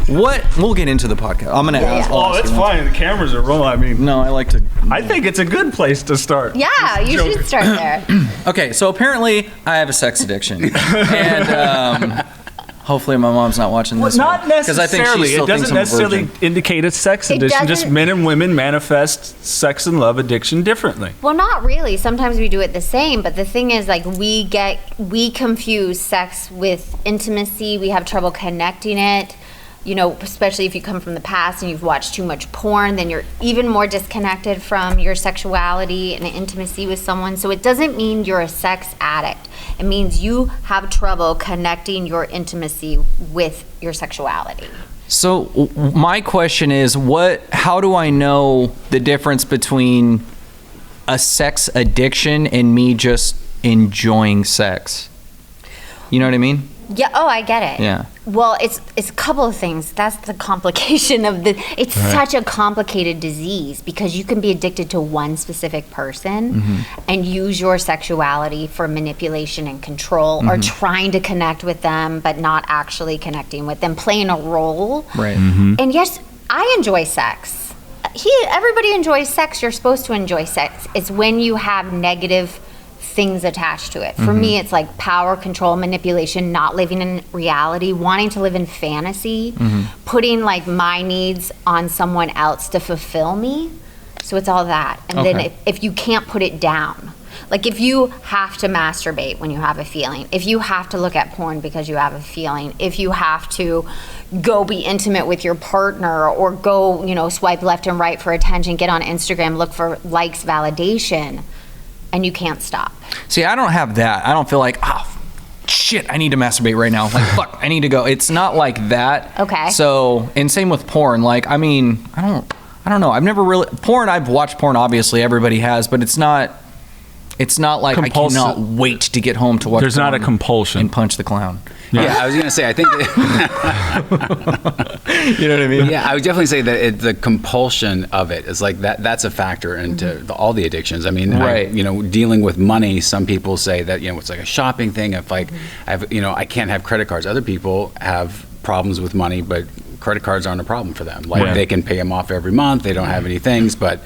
We'll get into the podcast. I'm going to ask. Oh, it's fine. The cameras are rolling. I mean, no, I like to. I think it's a good place to start. Yeah, you should start there. Okay, so apparently I have a sex addiction. And hopefully my mom's not watching this. Not necessarily. It doesn't necessarily indicate a sex addiction. Just men and women manifest sex and love addiction differently. Well, not really. Sometimes we do it the same, but the thing is, like, we confuse sex with intimacy. We have trouble connecting it. You know, especially if you come from the past and you've watched too much porn, then you're even more disconnected from your sexuality and intimacy with someone. So it doesn't mean you're a sex addict. It means you have trouble connecting your intimacy with your sexuality. So my question is, how do I know the difference between a sex addiction and me just enjoying sex? You know what I mean? Yeah. Oh, I get it. Yeah. Well, it's a couple of things. That's the complication of it's such a complicated disease because you can be addicted to one specific person and use your sexuality for manipulation and control or trying to connect with them, but not actually connecting with them, playing a role. Right. And yes, I enjoy sex. Everybody enjoys sex. You're supposed to enjoy sex. It's when you have negative things attached to it. For me, it's like power, control, manipulation, not living in reality, wanting to live in fantasy, putting like my needs on someone else to fulfill me. So it's all that. And then if you can't put it down, like if you have to masturbate when you have a feeling, if you have to look at porn because you have a feeling, if you have to go be intimate with your partner or go, swipe left and right for attention, get on Instagram, look for likes, validation, and you can't stop. See, I don't have that. I don't feel like, shit, I need to masturbate right now. Like, fuck, I need to go. It's not like that. Okay. So, and same with porn. Like, I mean, I don't know. I've never really, I've watched porn, obviously, everybody has, but it's not like I cannot wait to get home to watch There's porn not a compulsion. and punch the clown. Yeah, I was going to say, I think you know what I mean? Yeah, I would definitely say that the compulsion of it is like that's a factor into all the addictions. I mean, dealing with money, some people say that, it's like a shopping thing. If like, I can't have credit cards. Other people have problems with money, but credit cards aren't a problem for them. Like they can pay them off every month. They don't have any things, but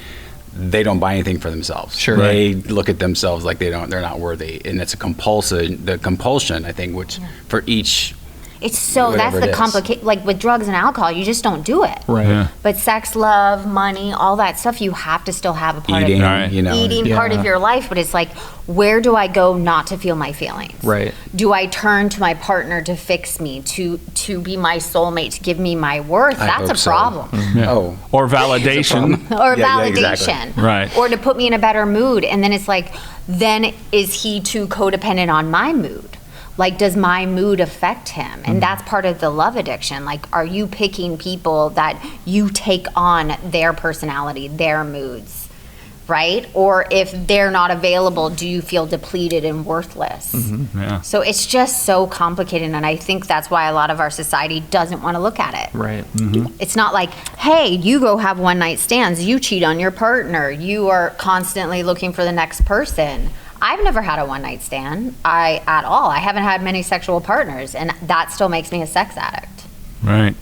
they don't buy anything for themselves. Sure. They look at themselves like they're not worthy. And it's the compulsion, I think, which for each. It's so, that's the complication, like with drugs and alcohol, you just don't do it. Right. Yeah. But sex, love, money, all that stuff, you have to still have a part eating, of eating part of your life. But it's like, where do I go not to feel my feelings? Right. Do I turn to my partner to fix me, to be my soulmate, to give me my worth? That's a problem. Yeah. Or validation. Or validation. Exactly. Right. Or to put me in a better mood. And then it's like, then is he too codependent on my mood? Like, does my mood affect him? And that's part of the love addiction. Like, are you picking people that you take on their personality, their moods, right? Or if they're not available, do you feel depleted and worthless? Yeah. So it's just so complicated, and I think that's why a lot of our society doesn't want to look at it. Right. It's not like, hey, you go have one night stands, you cheat on your partner, you are constantly looking for the next person. I've never had a one-night stand at all. I haven't had many sexual partners, and that still makes me a sex addict. Right.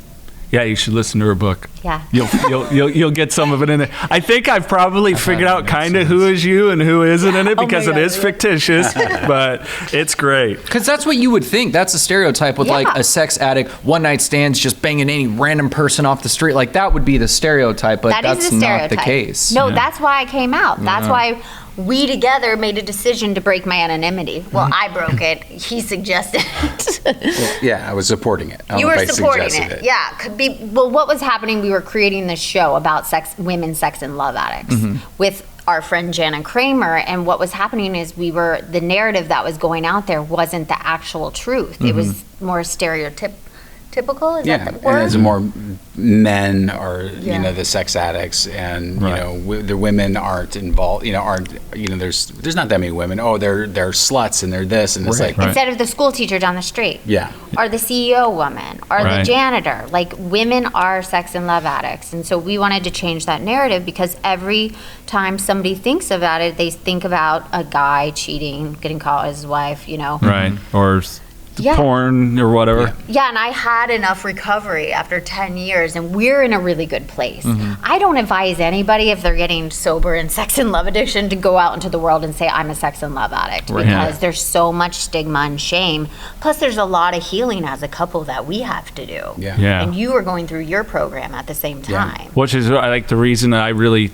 Yeah, you should listen to her book. Yeah. You'll get some of it in there. I think I've probably figured out kind of who is you and who isn't in it because it is fictitious, but it's great. Because that's what you would think. That's a stereotype with like a sex addict, one-night stands, just banging any random person off the street. Like that would be the stereotype, but that's not the case. No, that's why I came out. That's why we together made a decision to break my anonymity. Well, I broke it. He suggested it. I was supporting it. You were supporting it. Yeah. Well, what was happening, we were creating this show about women, sex, and love addicts with our friend Jana Kramer, and what was happening is the narrative that was going out there wasn't the actual truth. It was more stereotypical, is that the word? And it's more men are, the sex addicts, and, the women aren't involved, there's not that many women. Oh, they're sluts and they're this, and it's like. Instead of the school teacher down the street. Yeah. Or the CEO woman, or the janitor. Like, women are sex and love addicts. And so we wanted to change that narrative because every time somebody thinks about it, they think about a guy cheating, getting caught with his wife, Right. Or porn or whatever. Yeah, and I had enough recovery after 10 years, and we're in a really good place. I don't advise anybody if they're getting sober in sex and love addiction to go out into the world and say, I'm a sex and love addict, because there's so much stigma and shame. Plus, there's a lot of healing as a couple that we have to do. And you are going through your program at the same time. Which is like the reason that I really,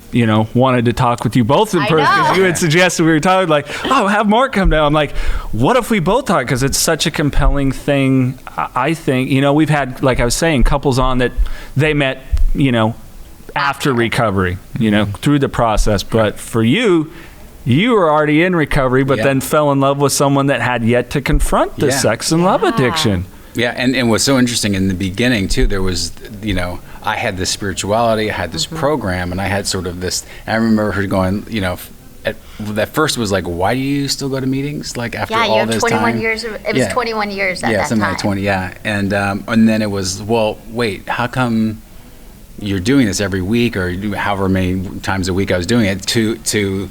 wanted to talk with you both in person, because you had suggested we were talking like, oh, have Mark come down. I'm like, what if we both talk? Because it's such a compelling thing. I think, we've had, like I was saying, couples on that they met, after recovery, through the process. But for you were already in recovery, but then fell in love with someone that had yet to confront the sex and love addiction. Yeah, and what's so interesting in the beginning too, there was, I had this spirituality, I had this program, and I had sort of this, I remember her going, at first it was like, why do you still go to meetings? Like after all this time? Yeah, you have 21 years, it was 21 years at that time. Yeah, something like 20, and then it was, well, wait, how come you're doing this every week, or however many times a week I was doing it, to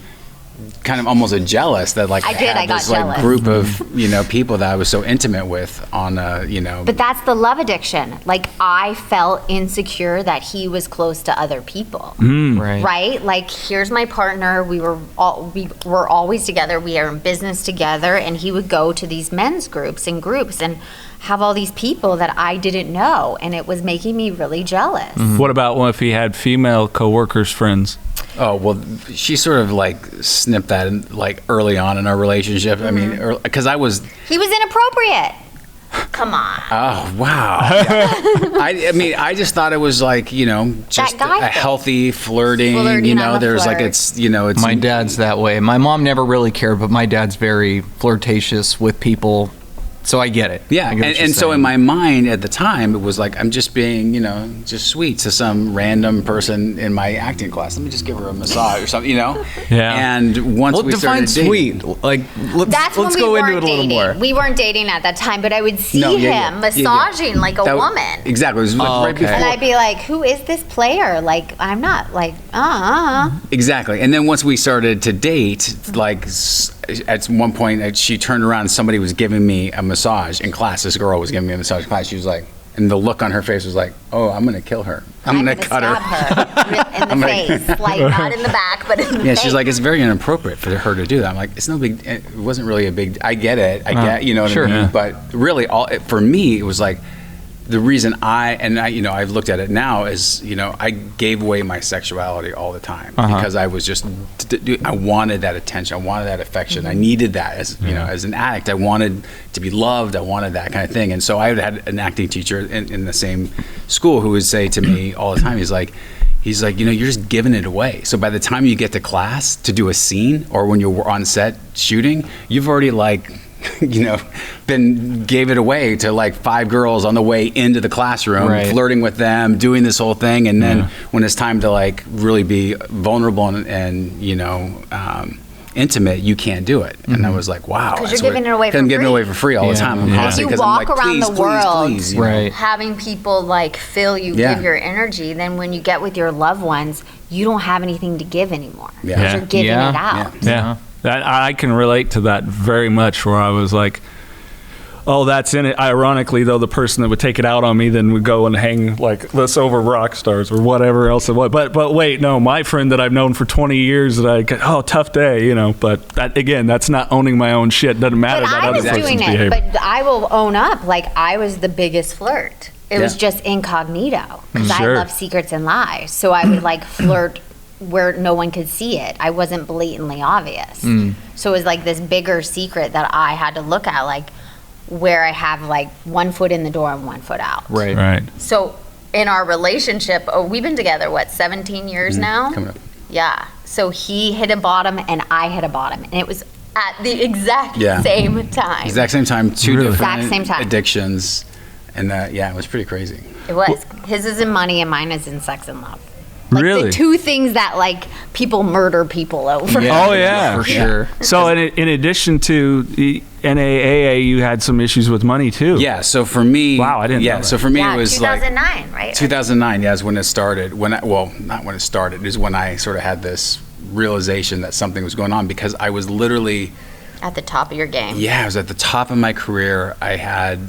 kind of almost a jealous that like I had this like group of people that I was so intimate with on But that's the love addiction. Like I felt insecure that he was close to other people. Right? Like here's my partner. We were always together. We are in business together, and he would go to these men's groups and have all these people that I didn't know, and it was making me really jealous. What about if he had female coworkers, friends? Oh, well, she sort of like snipped that in, like early on in our relationship. I mean, because he was inappropriate. Come on. Oh, wow. I mean, I just thought it was like, just a healthy flirting, there's like, it's. My dad's that way. My mom never really cared, but my dad's very flirtatious with people. So I get it. Yeah, and so in my mind at the time, it was like, I'm just being, just sweet to some random person in my acting class. Let me just give her a massage or something, Yeah. And once we started dating, sweet. Like, let's go into it a little more. We weren't dating at that time, but I would see him massaging like a woman. Exactly. It was like right before. And I'd be like, who is this player? Like, I'm not like, Exactly. And then once we started to date, like at one point she turned around and somebody was giving me a massage in class. This girl was giving me a massage in class. She was like, and the look on her face was like, oh, I'm going to kill her. I'm going to cut her. In the face. Like, not in the back, but in the face. Yeah, she's like, it's very inappropriate for her to do that. I'm like, it's no big, it wasn't really a big, I get it. I get, you know what I mean? Yeah. But really, for me, it was like, the reason I looked at it now is, I gave away my sexuality all the time because I was just, I wanted that attention. I wanted that affection. I needed that as an addict. I wanted to be loved. I wanted that kind of thing. And so I had an acting teacher in the same school who would say to me all the time, he's like, you're just giving it away. So by the time you get to class to do a scene, or when you're on set shooting, you've already gave it away to like 5 girls on the way into the classroom, flirting with them, doing this whole thing. And then when it's time to like really be vulnerable and intimate, you can't do it. And I was like, wow. Because you're giving it away for free. I'm giving it away for free all the time. I'm constantly, you walk around the world please, having people like fill you, give your energy. Then when you get with your loved ones, you don't have anything to give anymore. Because you're giving it out. Yeah. I can relate to that very much, where I was like, oh, that's in it. Ironically, though, the person that would take it out on me then would go and hang like this over rock stars or whatever else it was. But wait, no, my friend that I've known for 20 years, tough day, But that, again, that's not owning my own shit. Doesn't matter that other person's behavior. But I will own up, like I was the biggest flirt. It was just incognito because I love secrets and lies. So I would like flirt where no one could see it. I wasn't blatantly obvious. So it was like this bigger secret that I had to look at, like where I have like 1 foot in the door and 1 foot out. Right. So in our relationship, we've been together, 17 years now? Coming up. Yeah. So he hit a bottom and I hit a bottom. And it was at the exact same time. Exact same time, two different addictions. And it was pretty crazy. It was. His is in money and mine is in sex and love. Like really? The two things that like people murder people over. Yeah. Oh yeah, for sure. So in addition to the NAAA, you had some issues with money too. Yeah. So for me, wow, I didn't know that. So for me, it was 2009, right? 2009, is when it started. Not when it started. Is when I sort of had this realization that something was going on, because I was literally At the top of your game. Yeah, I was at the top of my career. I had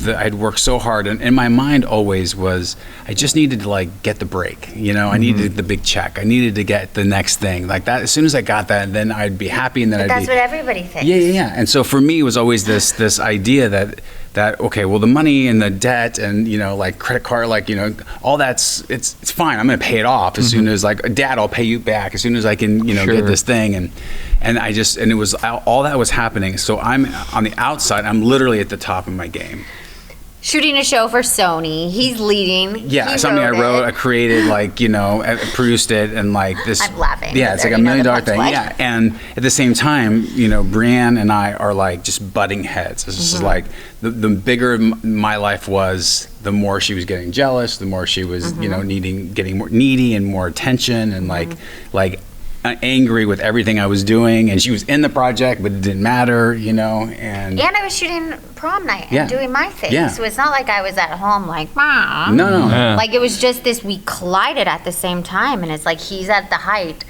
I'd worked so hard, and in my mind always was I just needed to like get the break, you know. I needed the big check. I needed to get the next thing like that. As soon as I got that, then I'd be happy, and then But that's what everybody thinks. Yeah. And so for me, it was always this idea that okay, well, the money and the debt and, you know, like credit card, like, you know, all that's it's fine. I'm going to pay it off as soon as, like, Dad, I'll pay you back as soon as I can, you know, get this thing. And it was all that was happening. So I'm on the outside. I'm literally at the top of my game. Shooting a show for Sony. He's leading. Yeah, He something I wrote, it. I created, like, you know, I produced it, and like this. I'm laughing. Yeah, it's like a $1 million thing. Yeah, and at the same time, you know, Brianne and I are like just butting heads. This is like the bigger my life was, the more she was getting jealous, the more she was, you know, getting more needy and more attention, and like angry with everything I was doing, and she was in the project, but it didn't matter, you know, and I was shooting prom night and doing my thing. Yeah. So it's not like I was at home like, Mom. No. Yeah. Like, it was just this, we collided at the same time, and it's like he's at the height,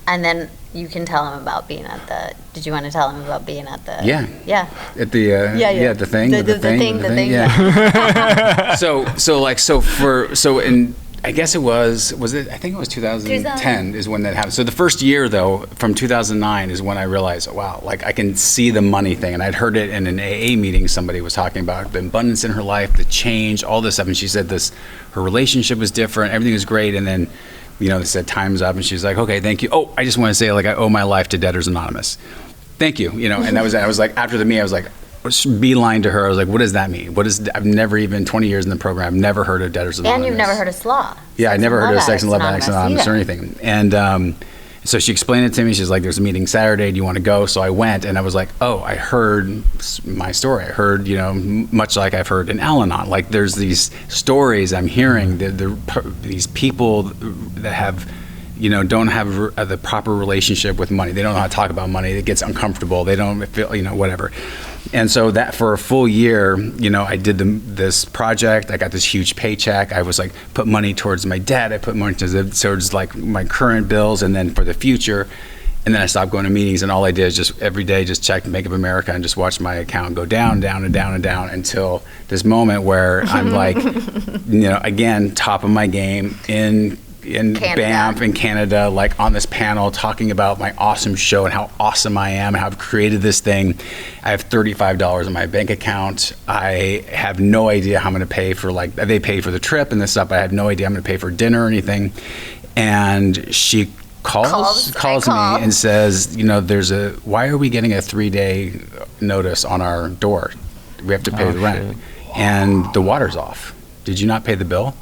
and then you can tell him about being at the, did you want to tell him about being at the? Yeah. Yeah. At the the thing. The thing. Yeah. so I guess it was it? I think it was 2010 is when that happened. So the first year, though, from 2009 is when I realized, wow, like I can see the money thing. And I'd heard it in an AA meeting. Somebody was talking about the abundance in her life, the change, all this stuff. And she said her relationship was different. Everything was great. And then, you know, they said time's up. And she's like, okay, thank you. Oh, I just want to say, like, I owe my life to Debtors Anonymous. Thank you. You know, and I was like, after the meeting, I was like, beeline to her. I was like, what does that mean? I've never even, 20 years in the program, I've never heard of Debtors Anonymous. And you've never heard of SLA. Yeah, I never heard of Sex and Love Anonymous Anonymous or anything. And so she explained it to me. She's like, there's a meeting Saturday. Do you want to go? So I went, and I was like, oh, I heard my story. I heard, you know, much like I've heard in Al-Anon. Like, there's these stories I'm hearing, these people that have, you know, don't have the proper relationship with money. They don't know how to talk about money. It gets uncomfortable. They don't feel, you know, whatever. And so that for a full year, you know, I did this project. I got this huge paycheck. I was like, put money towards my debt. I put money towards like my current bills, and then for the future. And then I stopped going to meetings, and all I did is just every day just check Make Up America and just watch my account go down, down, and down, and down until this moment where I'm like, you know, again, top of my game in Banff in Canada, like on this panel talking about my awesome show and how awesome I am and how I've created this thing. I have $35 in my bank account. I have no idea how I'm going to pay for, like, they pay for the trip and this stuff. I have no idea I'm going to pay for dinner or anything. And she calls me and says, you know, why are we getting a 3-day notice on our door? We have to pay the rent. And the water's off. Did you not pay the bill?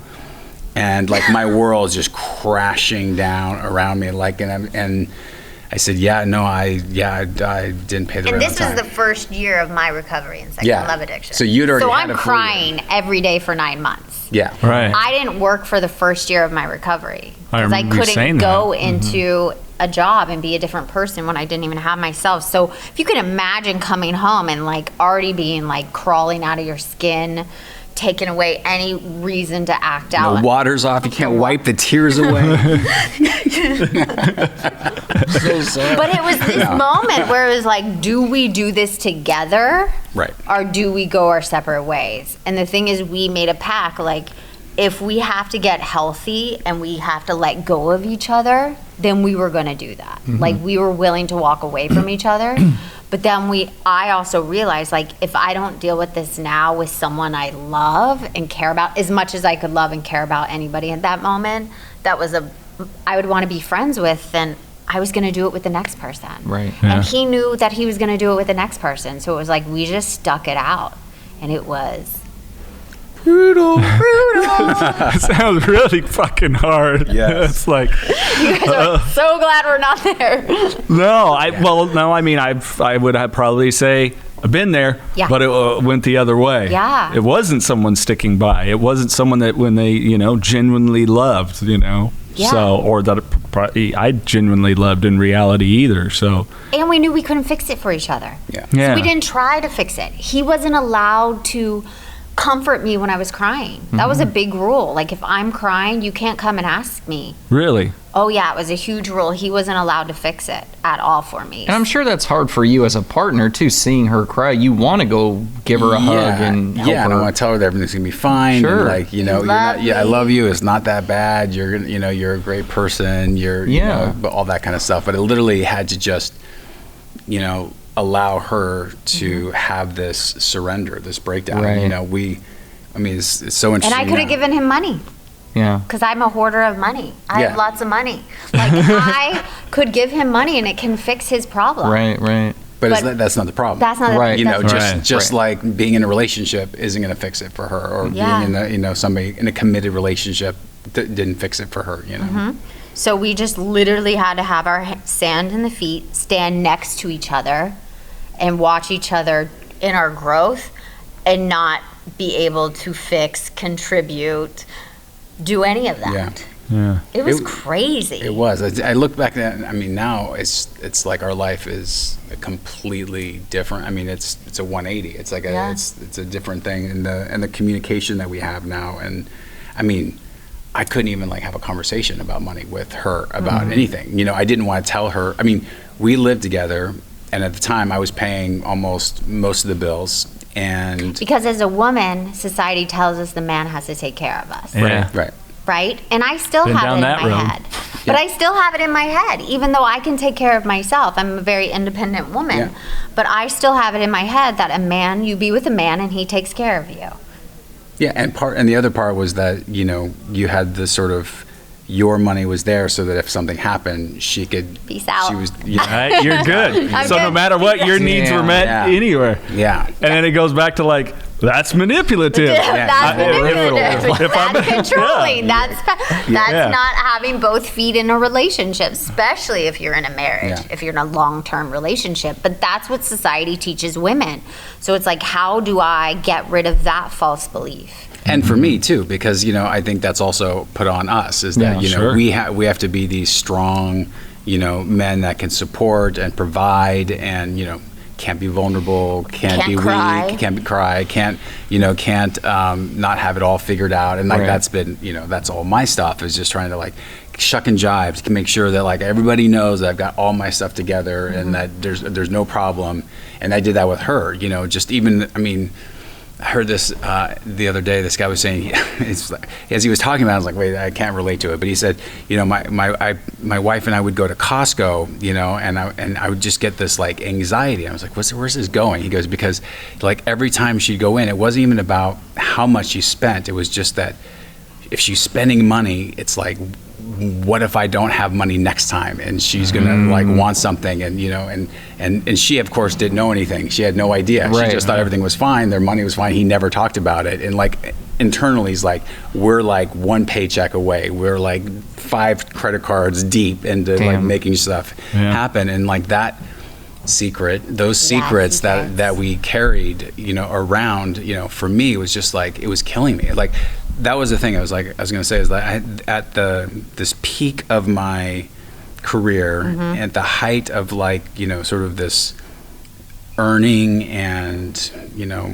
And like my world is just crashing down around me, like, and I said, I didn't pay the rent. And this on time. was the first year of my recovery in sex and love addiction. So you'd already had I'm crying every day for 9 months. Yeah. Right. I didn't work for the first year of my recovery because I remember you saying couldn't go that. into a job and be a different person when I didn't even have myself. So if you could imagine coming home and like already being like crawling out of your skin, taking away any reason to act out. The water's off. You can't wipe the tears away. But it was this moment where it was like, do we do this together? Right. Or do we go our separate ways? And the thing is, we made a pact, like, if we have to get healthy and we have to let go of each other, then we were going to do that. Mm-hmm. Like, we were willing to walk away from each other. But then I also realized, like, if I don't deal with this now with someone I love and care about as much as I could love and care about anybody at that moment, I would want to be friends with, then I was going to do it with the next person. Right. Yeah. And he knew that he was going to do it with the next person. So it was like, we just stuck it out. And it was Brutal. It sounds really fucking hard. Yes. It's like, you guys are so glad we're not there. I mean, I would have probably say I've been there, Yeah. but it went the other way. Yeah. It wasn't someone sticking by. It wasn't someone that when they, you know, genuinely loved, you know. Yeah. So, or that I genuinely loved in reality either. So. And we knew we couldn't fix it for each other. Yeah. Yeah. So we didn't try to fix it. He wasn't allowed to comfort me when I was crying. That was a big rule. Like, if I'm crying, you can't come and ask me. Really? Oh yeah, it was a huge rule. He wasn't allowed to fix it at all for me. And I'm sure that's hard for you as a partner too, seeing her cry. You want to go give her a hug and help her. And I want to tell her that everything's gonna be fine. Sure. And like, you know, I love you. It's not that bad. You're a great person. You know, but all that kind of stuff. But it literally had to just, you know, allow her to have this surrender, this breakdown. Right. You know, it's so interesting. And I could have given him money. Yeah. Because I'm a hoarder of money. I have lots of money. Like, I could give him money and it can fix his problem. Right. But that's not the problem. That's not Right. You know, that's just like being in a relationship isn't going to fix it for her, or being in somebody in a committed relationship that didn't fix it for her. You know. So we just literally had to have our sand in the feet, stand next to each other, and watch each other in our growth, and not be able to fix, contribute, do any of that. Yeah. It was crazy. It was. I look back at it, I mean, now it's like our life is completely different. I mean, it's a 180. It's like it's a different thing, and the communication that we have now. And I mean, I couldn't even like have a conversation about money with her about anything. You know, I didn't want to tell her. I mean, we lived together, and at the time I was paying almost most of the bills. And because as a woman, society tells us the man has to take care of us. Yeah. Right? And I still Been have down it in that my road. head. But I still have it in my head, even though I can take care of myself. I'm a very independent woman. Yeah. But I still have it in my head that you be with a man and he takes care of you. Yeah, and the other part was that, you know, you had the sort of, your money was there so that if something happened, she could... Peace out. She was... All right, you're good. I'm So no good. matter what, your needs were met anywhere. Yeah. And then it goes back to like, that's manipulative. That's manipulative. If I'm- That's controlling. Yeah. That's Yeah. not having both feet in a relationship, especially if you're in a marriage, if you're in a long-term relationship. But that's what society teaches women. So it's like, how do I get rid of that false belief? And for me too, because, you know, I think that's also put on us, is that, Yeah, you know, sure. we have to be these strong, you know, men that can support and provide, and, you know, can't be vulnerable, can't be cry. weak, can't cry, can't not have it all figured out. And like, Right. that's been, you know, that's all my stuff, is just trying to like shuck and jive to make sure that like everybody knows that I've got all my stuff together and that there's no problem. And I did that with her, you know, just even, I mean, I heard this the other day. This guy was saying, it's like, as he was talking about it, I was like, wait, I can't relate to it. But he said, you know, my wife and I would go to Costco, you know, and I would just get this like anxiety. I was like, where's this going? He goes, because like every time she'd go in, it wasn't even about how much she spent. It was just that if she's spending money, it's like, what if I don't have money next time, and she's gonna like want something, and you know, and she of course didn't know anything. She had no idea. Right. She just thought everything was fine. Their money was fine. He never talked about it. And like internally, he's like, we're like one paycheck away. We're like 5 credit cards deep into like making stuff happen. And like that secret, those secrets that we carried, you know, around, you know, for me, it was just like, it was killing me. Like, that was the thing I was going to say, is that at this peak of my career, at the height of like, you know, sort of this earning and, you know,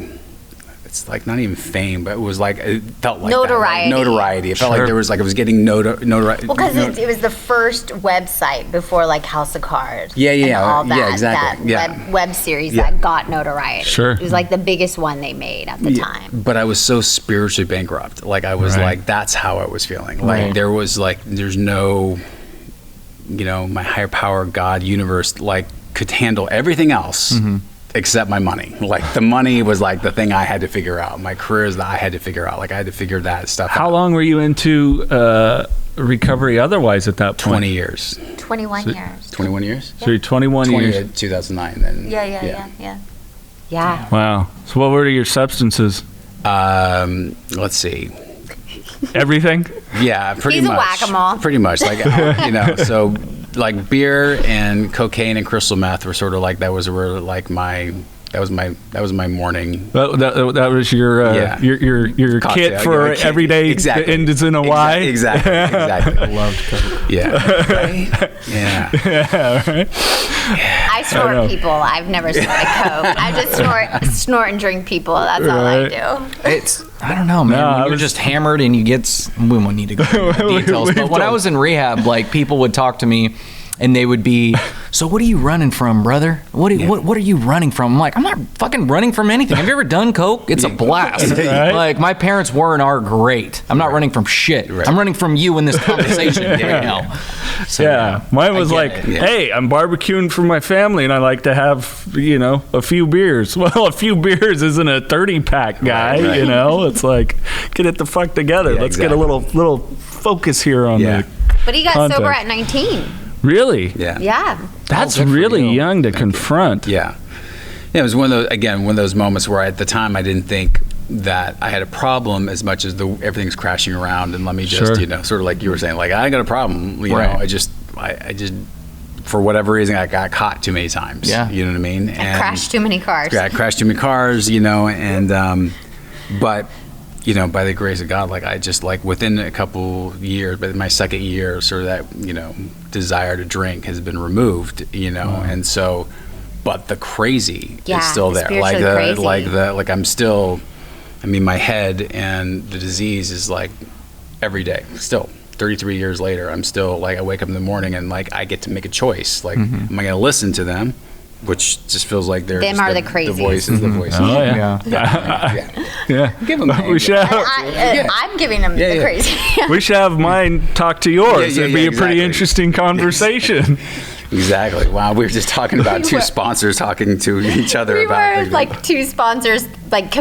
it's like not even fame, but it was like, it felt like Notoriety. That, like notoriety. It felt like there was like, I was getting notoriety. Well, because it was the first website before like House of Cards. Yeah, and all that, yeah, exactly. That web series that got notoriety. Sure. It was like the biggest one they made at the time. But I was so spiritually bankrupt. Like I was like, that's how I was feeling. Like there was like, there's no, you know, my higher power, God, universe, like could handle everything else except my money. Like the money was like the thing I had to figure out. My career is that I had to figure out. Like I had to figure that stuff out. How long were you into recovery otherwise at that point? 20 years. 21 years. 21 years? So you're 21 years. 2009 then. Yeah. Wow. So what were your substances? Let's see. Everything? Yeah, pretty He's a much. whack-a-mole. Pretty much. Like, you know, so like beer and cocaine and crystal meth were sort of like, that was my morning. That was your Cocktail. kit for every day that ends in a Y? Exactly. I loved coke. Yeah. Right? Yeah. Yeah, right? I snort people. I've never snorted coke. I just snort and drink people. That's all I do. I don't know, man. No, When you're just hammered and you get, we won't need to go into details, but when I was in rehab, like, people would talk to me and they would be, so what are you running from, brother? What are you running from? I'm like, I'm not fucking running from anything. Have you ever done coke? It's a blast. Right. Like, my parents were and are great. I'm not running from shit. Right. I'm running from you in this conversation right now. So, yeah, mine was like, hey, I'm barbecuing for my family and I like to have, a few beers. Well, a few beers isn't a 30-pack guy, right. It's like, get it the fuck together. Yeah, Let's get a little focus here on the But he got context. sober at 19. Really? Yeah. Yeah. That's really young to confront. Yeah. Yeah, it was one of those moments where at the time I didn't think that I had a problem as much as everything's crashing around, and let me just, sort of like you were saying, like, I got a problem, you know, I just for whatever reason I got caught too many times. Yeah. You know what I mean? And crashed too many cars. Yeah, I crashed too many cars, and but by the grace of God, like, I just, like, within a couple years, but my second year, sort of that, desire to drink has been removed, and so, but the crazy is still there. I'm still, my head and the disease is, like, every day, still. 33 years later, I'm still, like, I wake up in the morning and, like, I get to make a choice. Like, am I going to listen to them? Which just feels like they're them are the crazies. The voices, the voices. Oh, yeah. Yeah. Give them we should have, I'm giving them the crazy. We should have mine talk to yours. It'd be a pretty interesting conversation. Exactly. Wow, we were just talking about two sponsors talking to each other we about were like two sponsors, like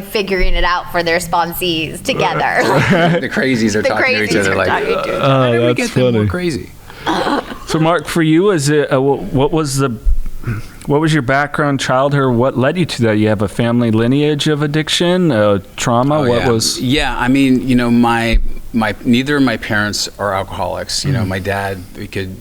figuring it out for their sponsees together. The crazies are talking to each other, like, how did we get them more crazy? So, Mark, for you, what was your background, childhood? What led you to that? You have a family lineage of addiction, trauma. Yeah, neither of my parents are alcoholics. My dad, we could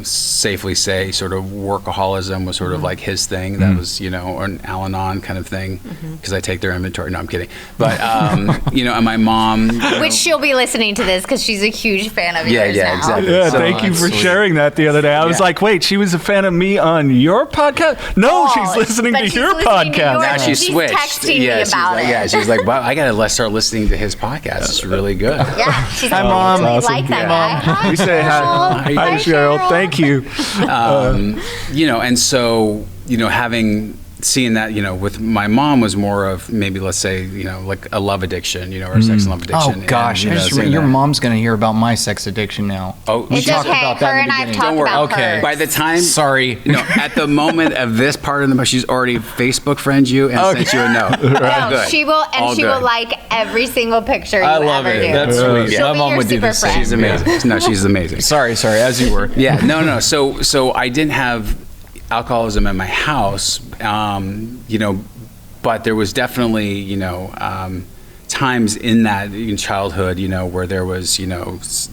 safely say sort of workaholism was sort of like his thing. That was, or an Al-Anon kind of thing, because I take their inventory. No, I'm kidding. But, and my mom. Which she'll be listening to this because she's a huge fan of yours now. Exactly. Yeah, thank you for sharing that the other day. I was like, wait, she was a fan of me on your podcast? No, she's listening to your podcast. Now she's switched. Texting me about it. Yeah, she's like, wow, I got to start listening to his podcast. It's really good. Yeah, she's hi, Mom. Awesome. Like that guy. Hi, we say hi. Hi, Cheryl. Thank you. And so, seeing that, with my mom was more of maybe, let's say, like a love addiction, or a sex and love addiction. Oh gosh, and, your mom's gonna hear about my sex addiction now. Oh, it's okay. Her and I've talked about her. By the time, sorry, at the moment of this part of the, she's already Facebook friends you and sent you a note. No, good. She will, and she will like every single picture you ever do. That's sweet. My mom would do this. She's amazing. No, she's amazing. Sorry, as you were. Yeah, no. So I didn't have alcoholism in my house, but there was definitely, times in that in childhood, where there was,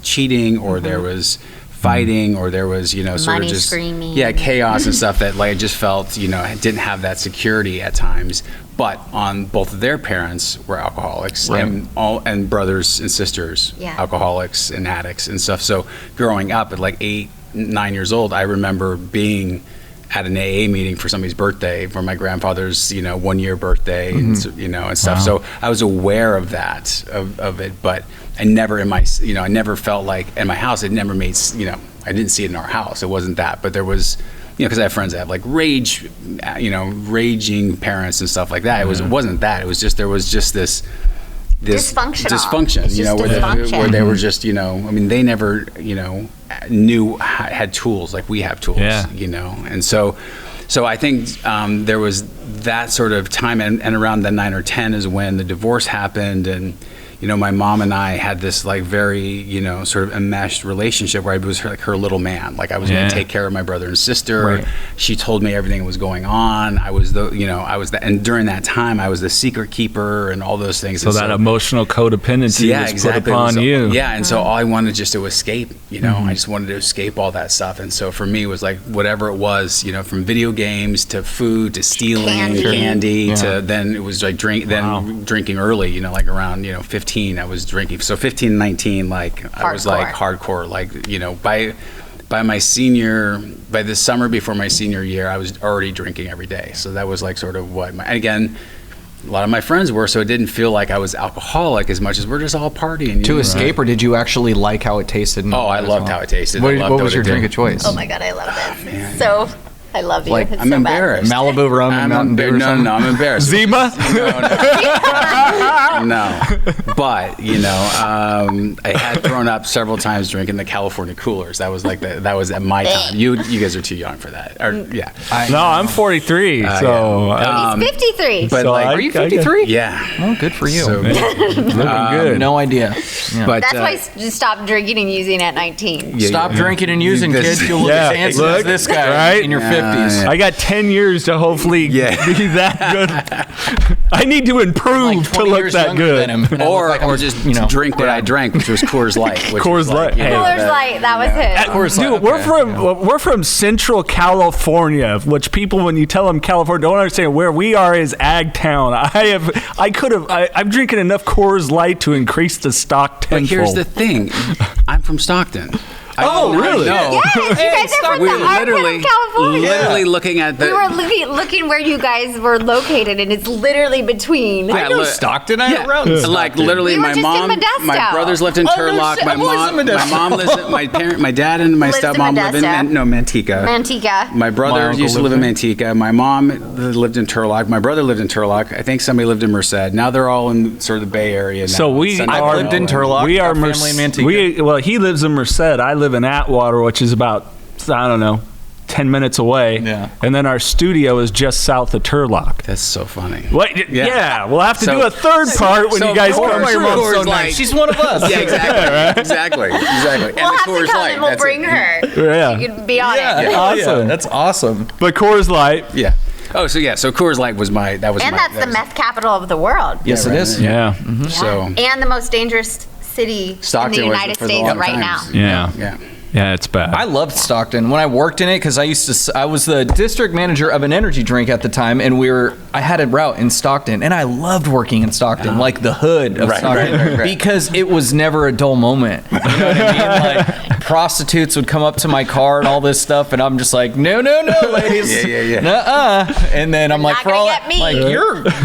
cheating, or there was fighting, or there was, sort of just screaming. Chaos and stuff that, like, I just felt, didn't have that security at times. But on both of their parents were alcoholics, and brothers and sisters, alcoholics and addicts and stuff. So growing up at like 8, 9 years old, I remember being at an AA meeting for somebody's birthday, for my grandfather's, 1-year birthday, and stuff. Wow. So I was aware of that, of it, but I never I never felt like in my house, it never made, I didn't see it in our house. It wasn't that, but there was, because I have friends that have like raging parents and stuff like that. It wasn't that. It was just, there was just this dysfunction, where they were just, they never, had tools like we have tools, and so I think there was that sort of time, and around the 9 or 10 is when the divorce happened, and my mom and I had this like very, sort of enmeshed relationship where I was her little man. Like I was going to take care of my brother and sister. Right. She told me everything that was going on. I was and during that time I was the secret keeper and all those things. So that emotional codependency was put upon you. Yeah, and so all I wanted just to escape, I just wanted to escape all that stuff. And so for me it was like whatever it was, from video games to food to stealing candy to then it was like drinking early, like around 15. I was drinking. So 15, 19, like hardcore. I was like hardcore, like, by the summer before my senior year, I was already drinking every day. So that was like sort of what again, a lot of my friends were, so it didn't feel like I was alcoholic as much as we're just all partying. To escape, or did you actually like how it tasted? Oh, I loved how it tasted. What was your drink of choice? Oh my God, I love this. So, I love you. Like, It's I'm so embarrassed. Malibu rum and Mountain Dew or something? No, I'm embarrassed. Zima? No. But, I had thrown up several times drinking the California coolers. That was that was at my time. You guys are too young for that. Yeah. No, I'm 43, so... He's 53. But So Are you 53? yeah. Oh, good for you. So, Looking good. No idea. Yeah. but That's why I just stopped drinking and using at 19. Stop drinking and using, This- kids. You'll look Yeah, as handsome look, as this guy right? in your 50s. Yeah. I got 10 years to hopefully be that good. I need to improve Like to 20 look years that younger good. than him. And I look Or, like I'm or just, just drink what I drank, which was Coors Light. Which Coors was Light. Hey. Coors Light, that was his. Coors Light, Dude, okay. we're from Central California, which people, when you tell them California, don't understand. Where we are is ag town. I'm drinking enough Coors Light to increase the stock But tenfold. here's the thing. I'm from Stockton. really? No. Yes, you guys are from We're the armpit literally, of California. literally looking at the. We were looking where you guys were located, and it's literally between. I know Stockton. I around Stockton. Like literally, We were my just in mom, Modesto. my brothers lived in Oh, no Turlock. shit, My I've always in mom, Modesto. my mom lives. My dad and my Lives in stepmom live Modesto. in Manteca. Manteca. My brother My uncle used to live lived in Manteca. My mom lived in Turlock. My brother lived in Turlock. I think somebody lived in Merced. Now they're all in sort of the Bay Area. Now. So we Sunday are. I've lived in Turlock. We are Our family in Manteca. Well, he lives in Merced. I live in Atwater, which is about, I don't know, 10 minutes away. Yeah. And then our studio is just south of Turlock. That's so funny. Wait, yeah. We'll have to So- do a third part when so you guys of course, come your through. mom's so So nice. nice. She's one of us. Yeah, exactly. Exactly. And We'll the have to Coors come Light. and we'll That's bring it. her. Yeah. You can be on Yeah, it. hell yeah. Awesome. That's awesome. But Coors Light. Yeah. Oh, so Coors Light was my. That was And my. that's the meth capital of the world. Yes, right. it is. Yeah. So And the most dangerous city Stockton in the was United for the States long right now. times. Yeah. Yeah. Yeah, it's bad. I loved Stockton when I worked in it because I was the district manager of an energy drink at the time, and I had a route in Stockton, and I loved working in Stockton, like the hood of Right, Stockton, right. because it was never a dull moment. You know what I mean? Like prostitutes would come up to my car and all this stuff, and I'm just like, no, ladies, Yeah. nuh-uh. And then I'm like, not for gonna all get me. like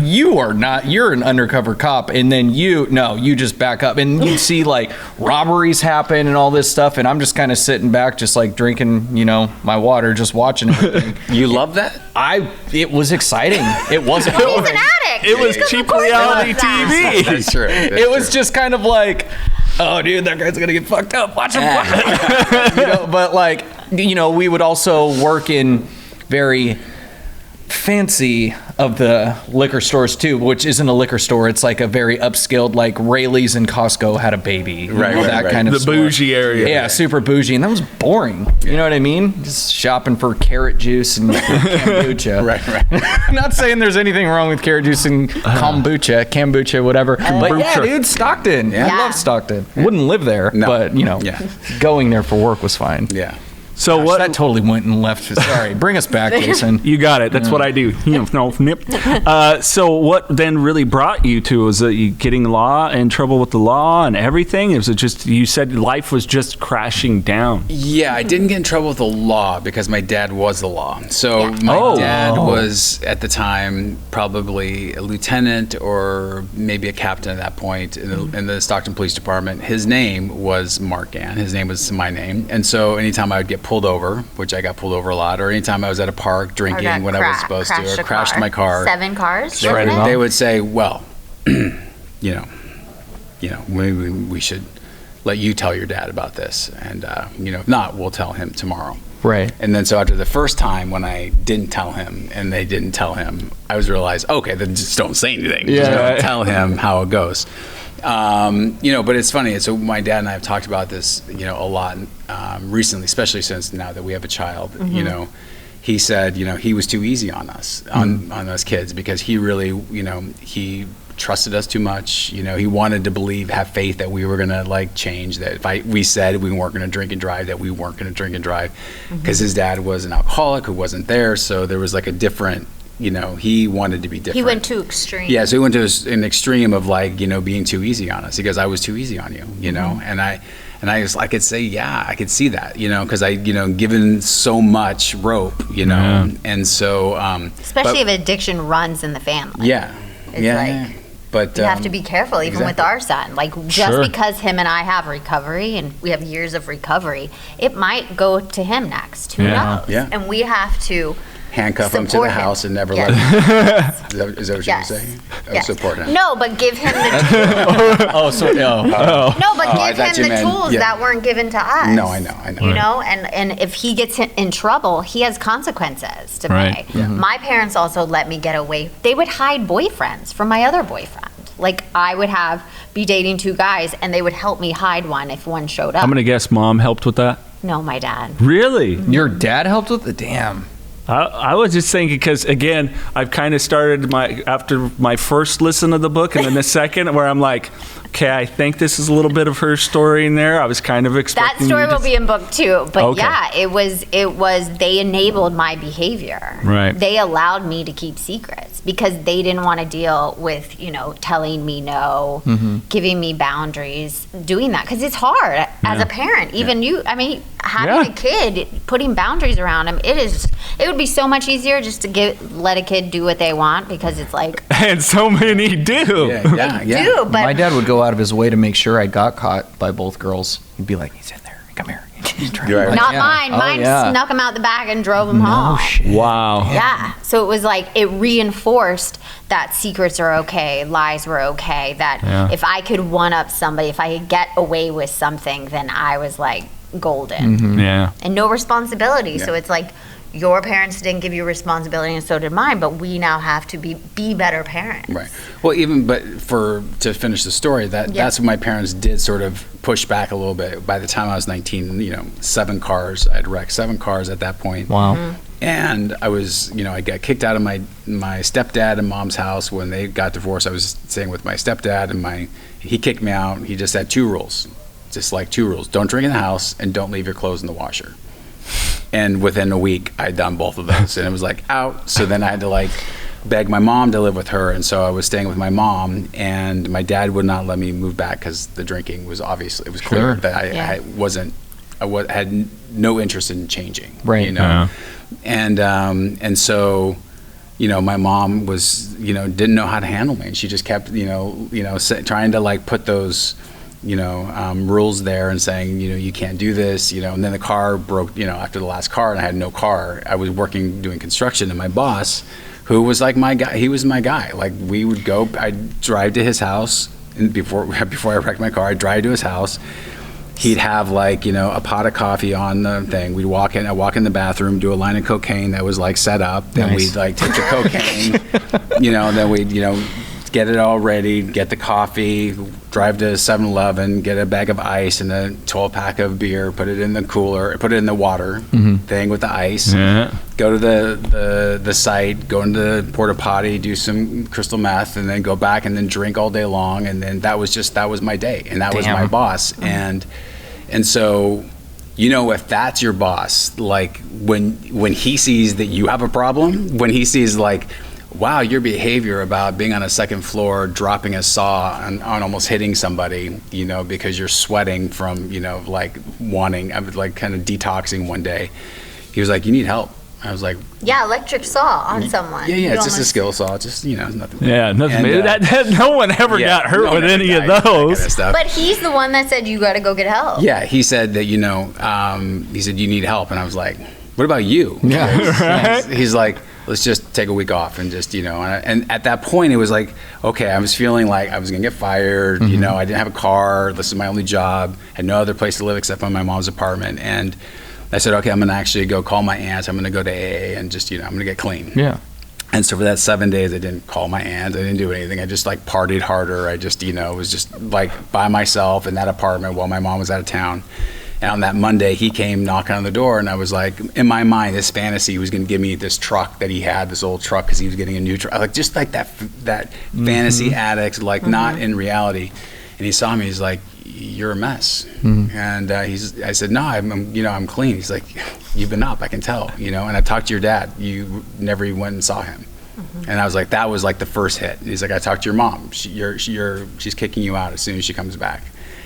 you're an undercover cop, and then you just back up, and you see like robberies happen and all this stuff, and I'm just kind of sitting back, just like drinking, my water, just watching everything. You love that? It was exciting. It wasn't. Well, he's an addict. It was Of cheap course he reality loves that. TV. That's true. It was just kind of like, oh, dude, that guy's gonna get fucked up. Watch him. But like, we would also work in very fancy of the liquor stores too, which isn't a liquor store. It's like a very upscaled, like Rayleigh's and Costco had a baby, Right, that kind of The store. bougie area. Yeah, super bougie, and that was boring. You know what I mean? Just shopping for carrot juice and kombucha. Right. Not saying there's anything wrong with carrot juice and kombucha, whatever. But yeah, Kombucha. dude, Stockton. Yeah. I love Stockton. Wouldn't live there, No. but going there for work was fine. Yeah. So Gosh, what? that totally went and left. Sorry, bring us back, Jason. You got it. That's what I do. So what then really brought you to? Was it you getting in trouble with the law and everything? Was it just, you said life was just crashing down? Yeah, I didn't get in trouble with the law because my dad was the law. So Yeah. my dad was at the time probably a lieutenant or maybe a captain at that point in the Stockton Police Department. His name was Mark Gantt. His name was my name. And so anytime I would get pulled over, which I got pulled over a lot, or anytime I was at a park drinking Or got when I was supposed to, or crashed my car, 7 cars. they would say, well, we should let you tell your dad about this. And, if not, we'll tell him tomorrow. Right. And then so after the first time when I didn't tell him and they didn't tell him, I was realized, okay, then just don't say anything. Just Yeah. don't tell him how it goes. But it's funny. So my dad and I have talked about this, a lot recently, especially since now that we have a child. He said, he was too easy on us, on us kids, because he really, he trusted us too much. He wanted to have faith that we were gonna change. That if we said we weren't gonna drink and drive, that we weren't gonna drink and drive, because his dad was an alcoholic who wasn't there. So there was a different. He wanted to be different. He went too extreme. Yeah, so he went to an extreme of being too easy on us. He goes, I was too easy on you, I could say, yeah, I could see that, because I, given so much rope, and so. Especially if addiction runs in the family. Yeah. It's but you have to be careful, even with our son. Like, just because him and I have recovery and we have years of recovery, it might go to him next. Who knows? Yeah. And we have to handcuff him to the house and never let him. Is that what you're saying? Support him. No, but give him the tools. No, but give him the tools that weren't given to us. No, I know. You know, and if he gets in trouble, he has consequences to pay. Yeah. My parents also let me get away. They would hide boyfriends from my other boyfriend. Like, I would be dating 2 guys, and they would help me hide one if one showed up. I'm gonna guess mom helped with that. No, my dad. Really? Your dad helped with it? Damn. I was just thinking, because again, I've kind of started after my first listen of the book and then the second, where I'm like, okay, I think this is a little bit of her story in there. I was kind of expecting that story will be in book 2, but it was they enabled my behavior. Right. They allowed me to keep secrets because they didn't want to deal with, telling me no, giving me boundaries, doing that, because it's hard as a parent. Even having a kid, putting boundaries around him, it would be so much easier just to let a kid do what they want, because it's like, and so many do. do, but my dad would go out of his way to make sure I got caught by both girls. He'd be like, he's in there, come here. He's trying Not mine. Mine snuck him out the back and drove him home. Shit. Wow. Yeah. So it was like, it reinforced that secrets are okay, lies were okay, that if I could one-up somebody, if I could get away with something, then I was like golden. Yeah. And no responsibility. So it's like, your parents didn't give you responsibility, and so did mine, but we now have to be better parents. Right. Well, to finish the story, that's what my parents did, sort of push back a little bit. By the time I was 19, 7 cars. I'd wrecked 7 cars at that point. Wow. And I was, I got kicked out of my stepdad and mom's house when they got divorced. I was staying with my stepdad, and he kicked me out. He just had 2 rules, just like 2 rules: don't drink in the house and don't leave your clothes in the washer. And within a week, I'd done both of those, and it was like out. So then I had to beg my mom to live with her, and so I was staying with my mom, and my dad would not let me move back because the drinking was clear that I had no interest in changing, right? And so, my mom was didn't know how to handle me, and she just kept trying to put those rules there and saying, you can't do this, and then the car broke, after the last car, and I had no car. I was doing construction, and my boss, who was my guy, he was my guy. We would go, I'd drive to his house, and before I wrecked my car, I'd drive to his house. He'd have a pot of coffee on the thing. I'd walk in the bathroom, do a line of cocaine that was set up. Then we'd take the cocaine, then we'd, get it all ready, get the coffee, drive to 7-Eleven, get a bag of ice and a 12-pack of beer, put it in the cooler, put it in the water thing with the ice, go to the site, go into the porta potty, do some crystal meth, and then go back and then drink all day long. And then that was my day, and that was my boss. And so, if that's your boss, when he sees that you have a problem, when he sees wow, your behavior about being on a second floor, dropping a saw on almost hitting somebody, because you're sweating from, wanting, I was kind of detoxing one day. He was like, you need help. I was like, yeah, electric saw on someone. Yeah, it's just a skill saw, just, nothing. Yeah, nothing. And, no one ever got hurt with any of those. Kind of but he's the one that said, you got to go get help. Yeah, he said that, he said, you need help. And I was like, what about you? Yeah, right. He's like, let's just take a week off and just, and at that point it was like, okay, I was feeling like I was going to get fired. I didn't have a car. This is my only job. Had no other place to live except in my mom's apartment. And I said, okay, I'm going to actually go call my aunt. I'm going to go to AA and just, I'm going to get clean. Yeah. And so for that 7 days, I didn't call my aunt. I didn't do anything. I just partied harder. I just, was just by myself in that apartment while my mom was out of town. And on that Monday, he came knocking on the door, and I was like, in my mind, this fantasy, he was going to give me this truck that he had, this old truck, because he was getting a new truck. Just that fantasy addict, not in reality. And he saw me, he's like, you're a mess. And I said, no, I'm clean. He's like, you've been up, I can tell, and I talked to your dad. You never even went and saw him. And I was like, that was the first hit. And he's like, I talked to your mom. She's kicking you out as soon as she comes back.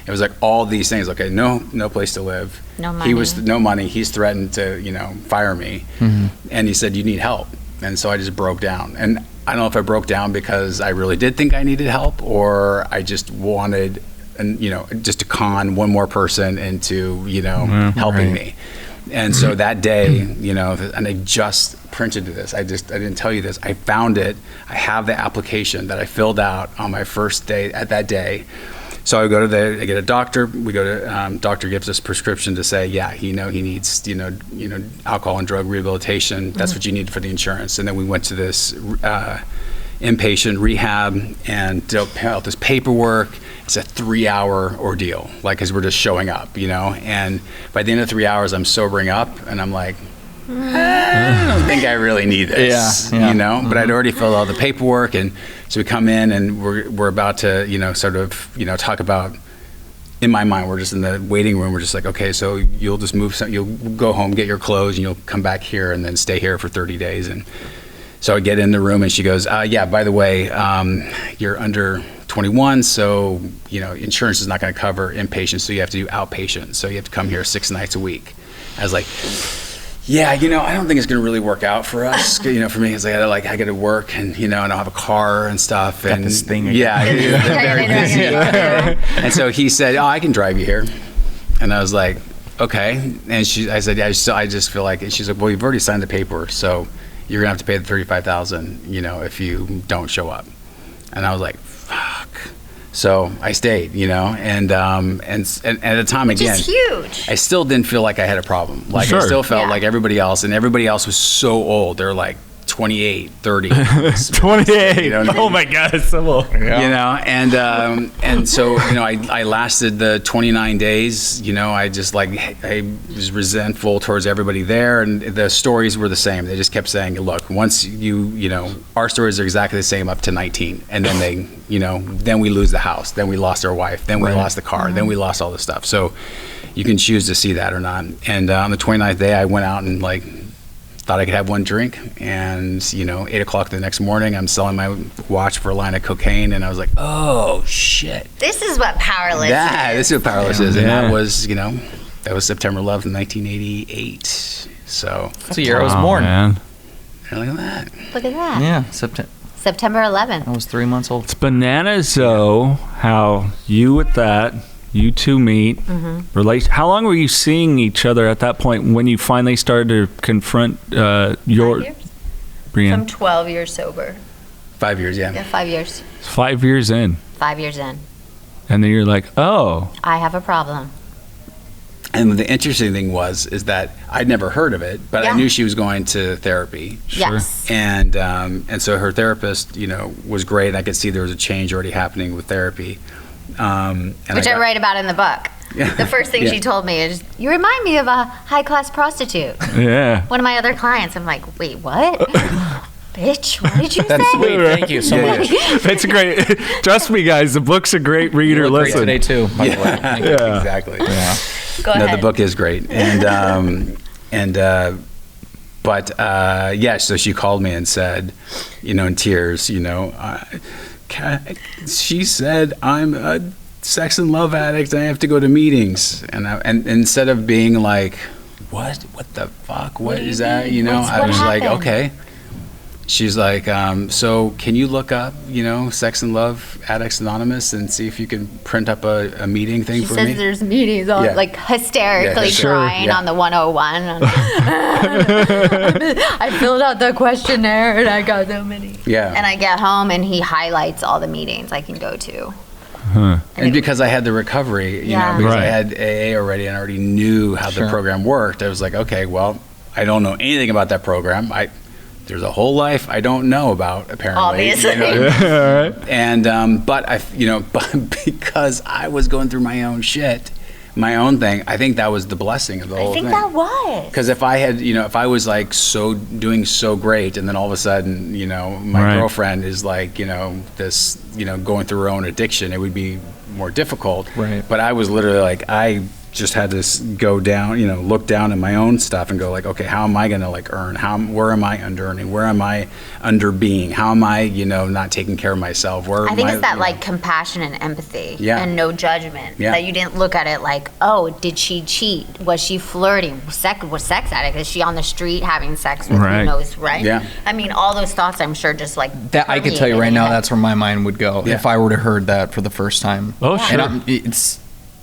It was all these things. Okay, no place to live. No money. No money. He's threatened to, fire me. And he said, you need help. And so I just broke down. And I don't know if I broke down because I really did think I needed help, or I just wanted, just to con one more person into, helping me. And so that day, and I just printed this. I didn't tell you this. I found it. I have the application that I filled out on my first day at that day. So I I get a doctor. We go to doctor gives us prescription to say, he needs alcohol and drug rehabilitation. That's what you need for the insurance. And then we went to this inpatient rehab and dealt out this paperwork. It's a 3-hour ordeal, because we're just showing up, And by the end of 3 hours, I'm sobering up, and I'm like, I don't think I really need this, But I'd already filled out the paperwork, and so we come in, and we're about to, talk about. In my mind, we're just in the waiting room. We're just like, okay, so you'll just you'll go home, get your clothes, and you'll come back here, and then stay here for 30 days. And so I get in the room, and she goes, by the way, you're under 21, so insurance is not going to cover inpatient, so you have to do outpatient. So you have to come here 6 nights a week. I was like, I don't think it's going to really work out for us. For me, it's like I got to work, and I don't have a car and stuff. Got this thing. Very busy. And so he said, I can drive you here. And I was like, okay. And I said, I just feel like. And she's like, well, you've already signed the paper, so you're gonna have to pay the $35,000, if you don't show up. And I was like, fuck. So I stayed, and at the time, again, which is huge. I still didn't feel like I had a problem. I still felt like everybody else, and everybody else was so old. They're like 28, 30. 28. Oh my God, it's so old. And so, I lasted the 29 days. I just I was resentful towards everybody there, and the stories were the same. They just kept saying, look, once our stories are exactly the same up to 19, and then then we lose the house, then we lost our wife, then we lost the car, then we lost all this stuff. So you can choose to see that or not. And on the 29th day, I went out and thought I could have one drink, and 8 o'clock the next morning, I'm selling my watch for a line of cocaine, and I was like, oh shit, this is what powerless is. This is what powerless is. And that was September 11th, 1988. So that's the year I was born. Man. Look at that. Look at that. Yeah, September 11th. I was 3 months old. It's bananas, though, how you two meet. How long were you seeing each other at that point when you finally started to confront your 5 years? Brianne? I'm 12 years sober. 5 years, yeah. Yeah, 5 years. 5 years in. 5 years in. And then you're like, oh. I have a problem. And the interesting thing is that I'd never heard of it, but I knew she was going to therapy. Sure. Yes. And so her therapist, was great. And I could see there was a change already happening with therapy. Which I write about in the book. The first thing she told me is, you remind me of a high-class prostitute. Yeah. One of my other clients, I'm like, wait, what? Bitch, what did you say? Sweet, thank you so much. It's a great, trust me guys, the book's a great reader. You look great Listen. today too, by the way. Thank you. Exactly. Yeah. Go ahead. No, the book is great. So she called me and said, in tears, she said, I'm a sex and love addict. I have to go to meetings. And instead of being like, what the fuck? What is that? I was like, okay. She's like, so can you look up, Sex and Love Addicts Anonymous and see if you can print up a meeting thing for me? She says there's meetings on, hysterically crying on the 101. I filled out the questionnaire and I got so many. Yeah. And I get home and he highlights all the meetings I can go to. Huh. And because I had the recovery, because I had AA already and I already knew how the program worked, I was like, okay, well, I don't know anything about that program. There's a whole life I don't know about, apparently. Obviously. And but because I was going through my own shit, my own thing, I think that was the blessing of the whole thing. I think that was. Because if I had, if I was doing so great, and then all of a sudden, my girlfriend is this, going through her own addiction, it would be more difficult. Right. But I was literally like, I just had to go down, look down at my own stuff and go like, okay, how am I going to like earn? Where am I under earning? Where am I under being? How am I, not taking care of myself? I think it's that like compassion and empathy and no judgment. Yeah. That you didn't look at it like, oh, did she cheat? Was she flirting? Was sex addict? Is she on the street having sex with who knows, right? Yeah. I mean, all those thoughts, I'm sure, just like that. I could tell you right now, that's where my mind would go if I were to heard that for the first time. Oh, sure. And it's.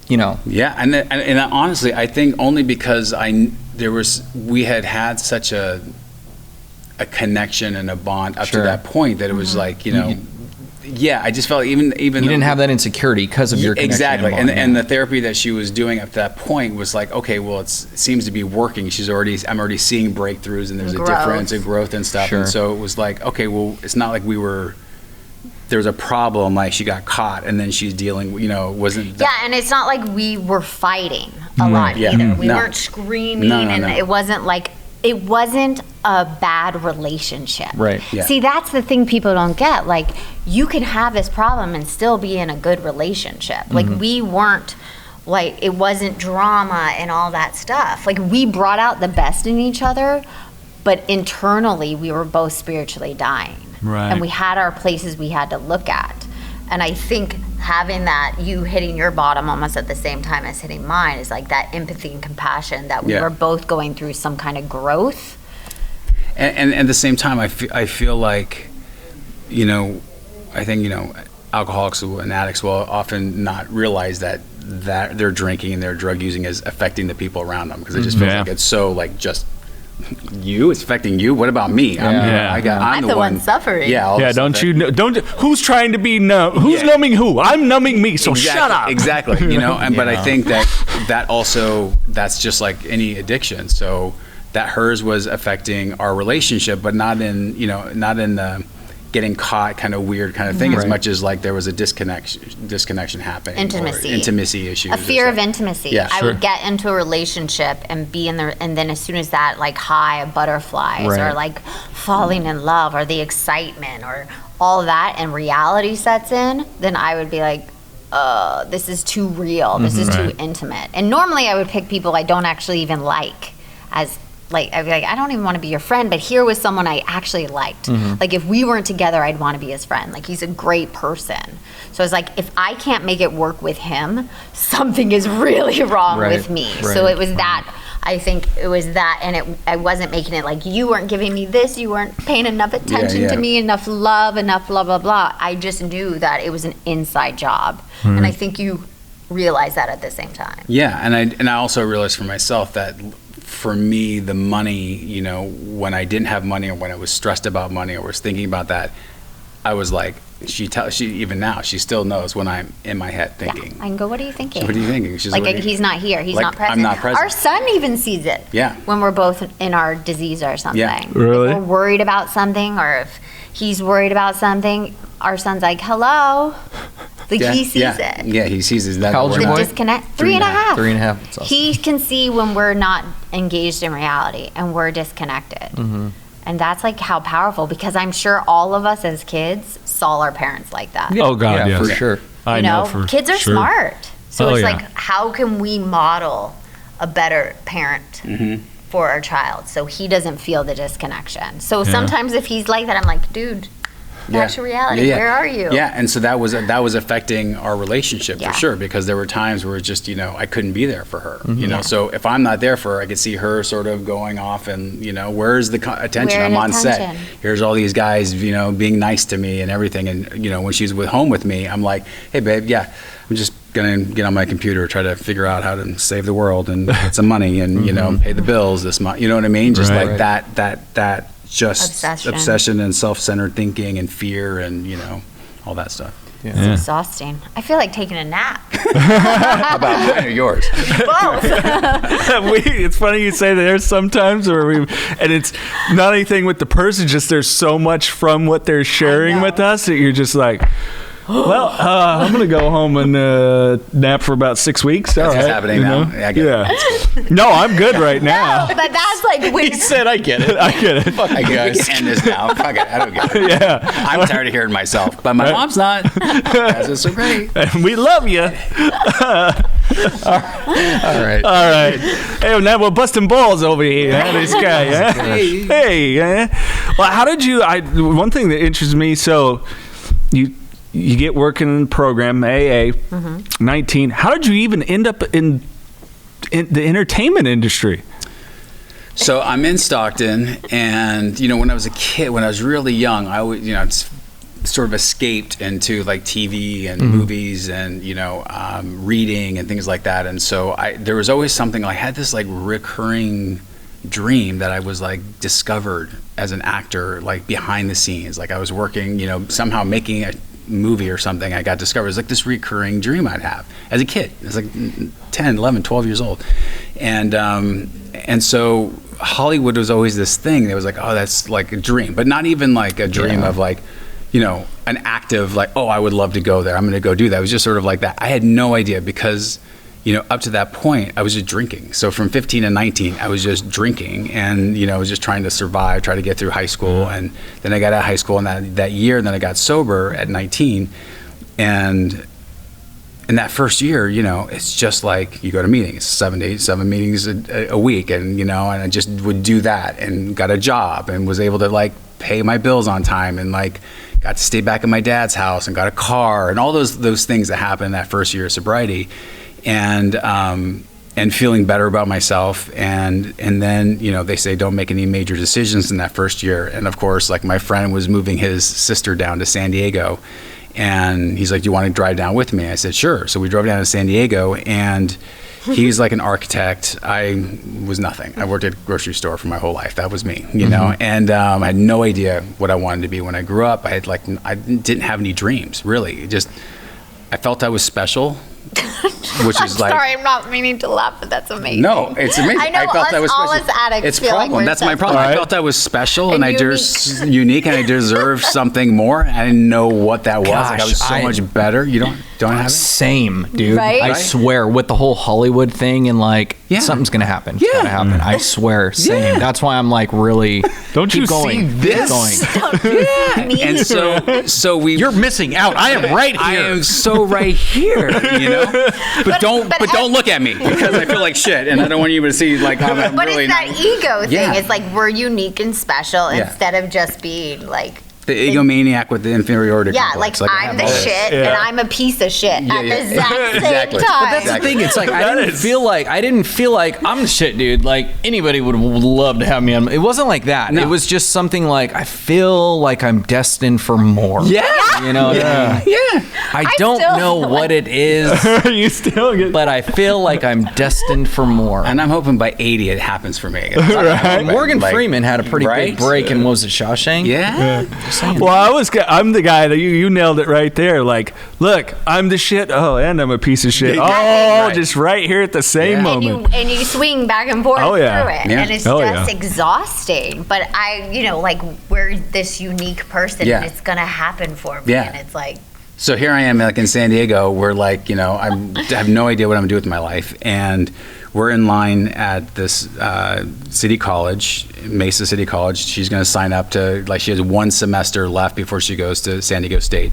Yeah, and honestly, I think only because we had such a connection and a bond up to that point that it was like, I just felt even you didn't have that insecurity because of your connection. Exactly, and the therapy that she was doing up to that point was like, okay, well, it seems to be working. I'm already seeing breakthroughs, and there's a difference, a growth and stuff, and so it was like, okay, well, it's not like there's a problem, like she got caught and then she's dealing, wasn't that. Yeah, and it's not like we were fighting a lot either. We weren't screaming, and it wasn't like, it wasn't a bad relationship. Right. Yeah. See, that's the thing people don't get. Like, you can have this problem and still be in a good relationship. Like, we weren't, like, it wasn't drama and all that stuff. Like, we brought out the best in each other, but internally we were both spiritually dying. Right. And we had our places we had to look at. And I think having that, you hitting your bottom almost at the same time as hitting mine, is like that empathy and compassion that we were both going through some kind of growth. And at the same time, I feel like, I think, alcoholics and addicts will often not realize that their drinking and their drug using is affecting the people around them, because it just feels like it's so like just it's affecting you. What about me? I'm the one suffering. Who's trying to be numb? Who's numbing who? I'm numbing me. So shut up. Exactly. But I think that also, that's just like any addiction. So that hers was affecting our relationship, but not in the getting caught kind of weird kind of thing, as much as like there was a disconnection happening. Intimacy issues. A fear of intimacy. Yeah, I would get into a relationship and be in there, and then as soon as that like high of butterflies or like falling in love or the excitement or all that and reality sets in, then I would be like, this is too real. This is too intimate. And normally I would pick people I don't actually even like as, like, I'd be like, I don't even want to be your friend, but here was someone I actually liked. Like, if we weren't together, I'd want to be his friend. Like, he's a great person. So it's like, if I can't make it work with him, something is really wrong with me. So it was that, I think it was that, and I wasn't making it like, you weren't giving me this, you weren't paying enough attention to me, enough love, enough blah, blah, blah. I just knew that it was an inside job. And I think you realize that at the same time. Yeah, and I also realized for myself that for me, the money, when I didn't have money or when I was stressed about money or was thinking about that, I was like, she even now, she still knows when I'm in my head thinking. Yeah. I can go, what are you thinking? What are you thinking? She's like, he's not here. He's like, not present. I'm not present. Our son even sees it. Yeah. When we're both in our disease or something. Yeah. Really? If we're worried about something, or if he's worried about something, our son's like, hello. Like, he sees it. Yeah, he sees it. How old's your boy? Disconnect. 3.5. 3.5. That's awesome. He can see when we're not engaged in reality and we're disconnected. And that's like how powerful, because I'm sure all of us as kids saw our parents like that. Oh God, yes. for sure. I know for kids are sure. smart. So it's like, how can we model a better parent for our child so he doesn't feel the disconnection? So sometimes if he's like that, I'm like, dude, back to reality. Where are you? Yeah, and so that was affecting our relationship for sure, because there were times where just, I couldn't be there for her. So if I'm not there for her, I could see her sort of going off and, where's the attention? I'm on set. Here's all these guys, being nice to me and everything. And, when she's home with me, I'm like, hey, babe, I'm just going to get on my computer, try to figure out how to save the world and get some money and, pay the bills this month. You know what I mean? Just like that. Just obsession and self-centered thinking and fear and all that stuff. It's exhausting. I feel like taking a nap. How about mine or yours? Both. It's funny you say that. There's sometimes and it's not anything with the person, just there's so much from what they're sharing with us that you're just like, Well, I'm going to go home and nap for about 6 weeks. All That's right, happening now. Yeah, I get it. No, I'm good right now. But that's like when He said, I get it. I get it. Fuck you guys. We can end this now. Fuck it. I don't get it. Yeah. I'm tired of hearing myself, but my mom's not. That's so great. And we love you. All right. All right. Hey, now we're busting balls over here. This guy. Hey. Well, how did you? One thing that interests me. So, you get working in the program AA. 19. How did you even end up in the entertainment industry? So I'm in Stockton, and when I was a kid, when I was really young, I always sort of escaped into like TV and movies and reading and things like that. And so there was always something. I had this like recurring dream that I was like discovered as an actor, like behind the scenes. Like I was working, somehow making a movie or something. I got discovered. It was like this recurring dream I'd have as a kid. It was like 10, 11, 12 years old. And so Hollywood was always this thing that was like, oh, that's like a dream, but not even like a dream of like, an active, like, oh, I would love to go there. I'm going to go do that. It was just sort of like that. I had no idea because, up to that point, I was just drinking. So from 15 to 19, I was just drinking and, I was just trying to survive, try to get through high school. And then I got out of high school and that year, then I got sober at 19. And in that first year, it's just like you go to meetings, 7 meetings a week. And, and I just would do that and got a job and was able to like pay my bills on time and like got to stay back at my dad's house and got a car and all those things that happened that first year of sobriety. And feeling better about myself. And then, they say don't make any major decisions in that first year. And of course, like my friend was moving his sister down to San Diego. And he's like, do you want to drive down with me? I said, sure. So we drove down to San Diego, and he's like an architect. I was nothing. I worked at a grocery store for my whole life. That was me, know? And I had no idea what I wanted to be when I grew up. I didn't have any dreams, really. I felt I was special. Which is I'm sorry, I'm not meaning to laugh, but that's amazing. No, it's amazing. I know felt I was all special. us addicts it's feel problem. like That's my problem. Right. I felt I was special and I unique. unique and I deserved something more. I didn't know what that was. Like I was Gosh, so much better. You don't have it? Same, dude. Right? I swear, with the whole Hollywood thing and like something's gonna happen. It's gonna happen. I swear, same. Yeah. That's why I'm like really. Don't keep you going. see this? Keep going. Me. And so we. You're missing out. I am right here. I am so right here, But don't look at me because I feel like shit, and I don't want you to see like I'm But really it's that ego thing. Yeah. It's like we're unique and special Yeah. instead of just being like the egomaniac with the inferiority complex. like I'm the shit and I'm a piece of shit at the exact same Exactly. time. But that's the thing. It's like I didn't feel like I'm the shit, dude. Like anybody would love to have me on. It wasn't like that. No. It was just something like I feel like I'm destined for more. Yeah. You know. Yeah. I don't still know feel what it is, You still get. but I feel like I'm destined for more. And I'm hoping by 80 it happens for me. Right. Morgan Like, Freeman had a pretty right? big break in, what was it, Shawshank? Yeah. Just saying. Well, I'm the guy that you nailed it right there. Like, look, I'm the shit. Oh, and I'm a piece of shit. Right. Just right here at the same Yeah. moment. And you swing back and forth through it, Yeah. and it's Oh, just yeah. exhausting. But like we're this unique person, Yeah. and it's gonna happen for me. Yeah. And it's like, So here I am, like in San Diego, where like, I have no idea what I'm gonna do with my life. And we're in line at this city college, Mesa City College. She's gonna sign up to, like, she has one semester left before she goes to San Diego State.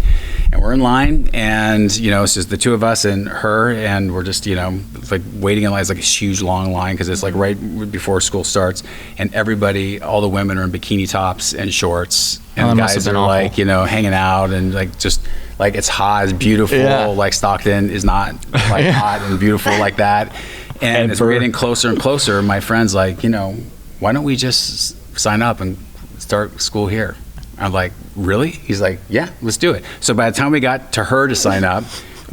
And we're in line, and, it's just the two of us and her, and we're just, like waiting in line. It's like a huge long line because it's like right before school starts. And everybody, all the women are in bikini tops and shorts. And that the must have guys been are awful. like, hanging out and like just like it's hot, it's beautiful. Yeah. Like Stockton is not like hot and beautiful like that. And as we're getting closer and closer, my friend's like, why don't we just sign up and start school here? I'm like, really? He's like, yeah, let's do it. So by the time we got to her to sign up,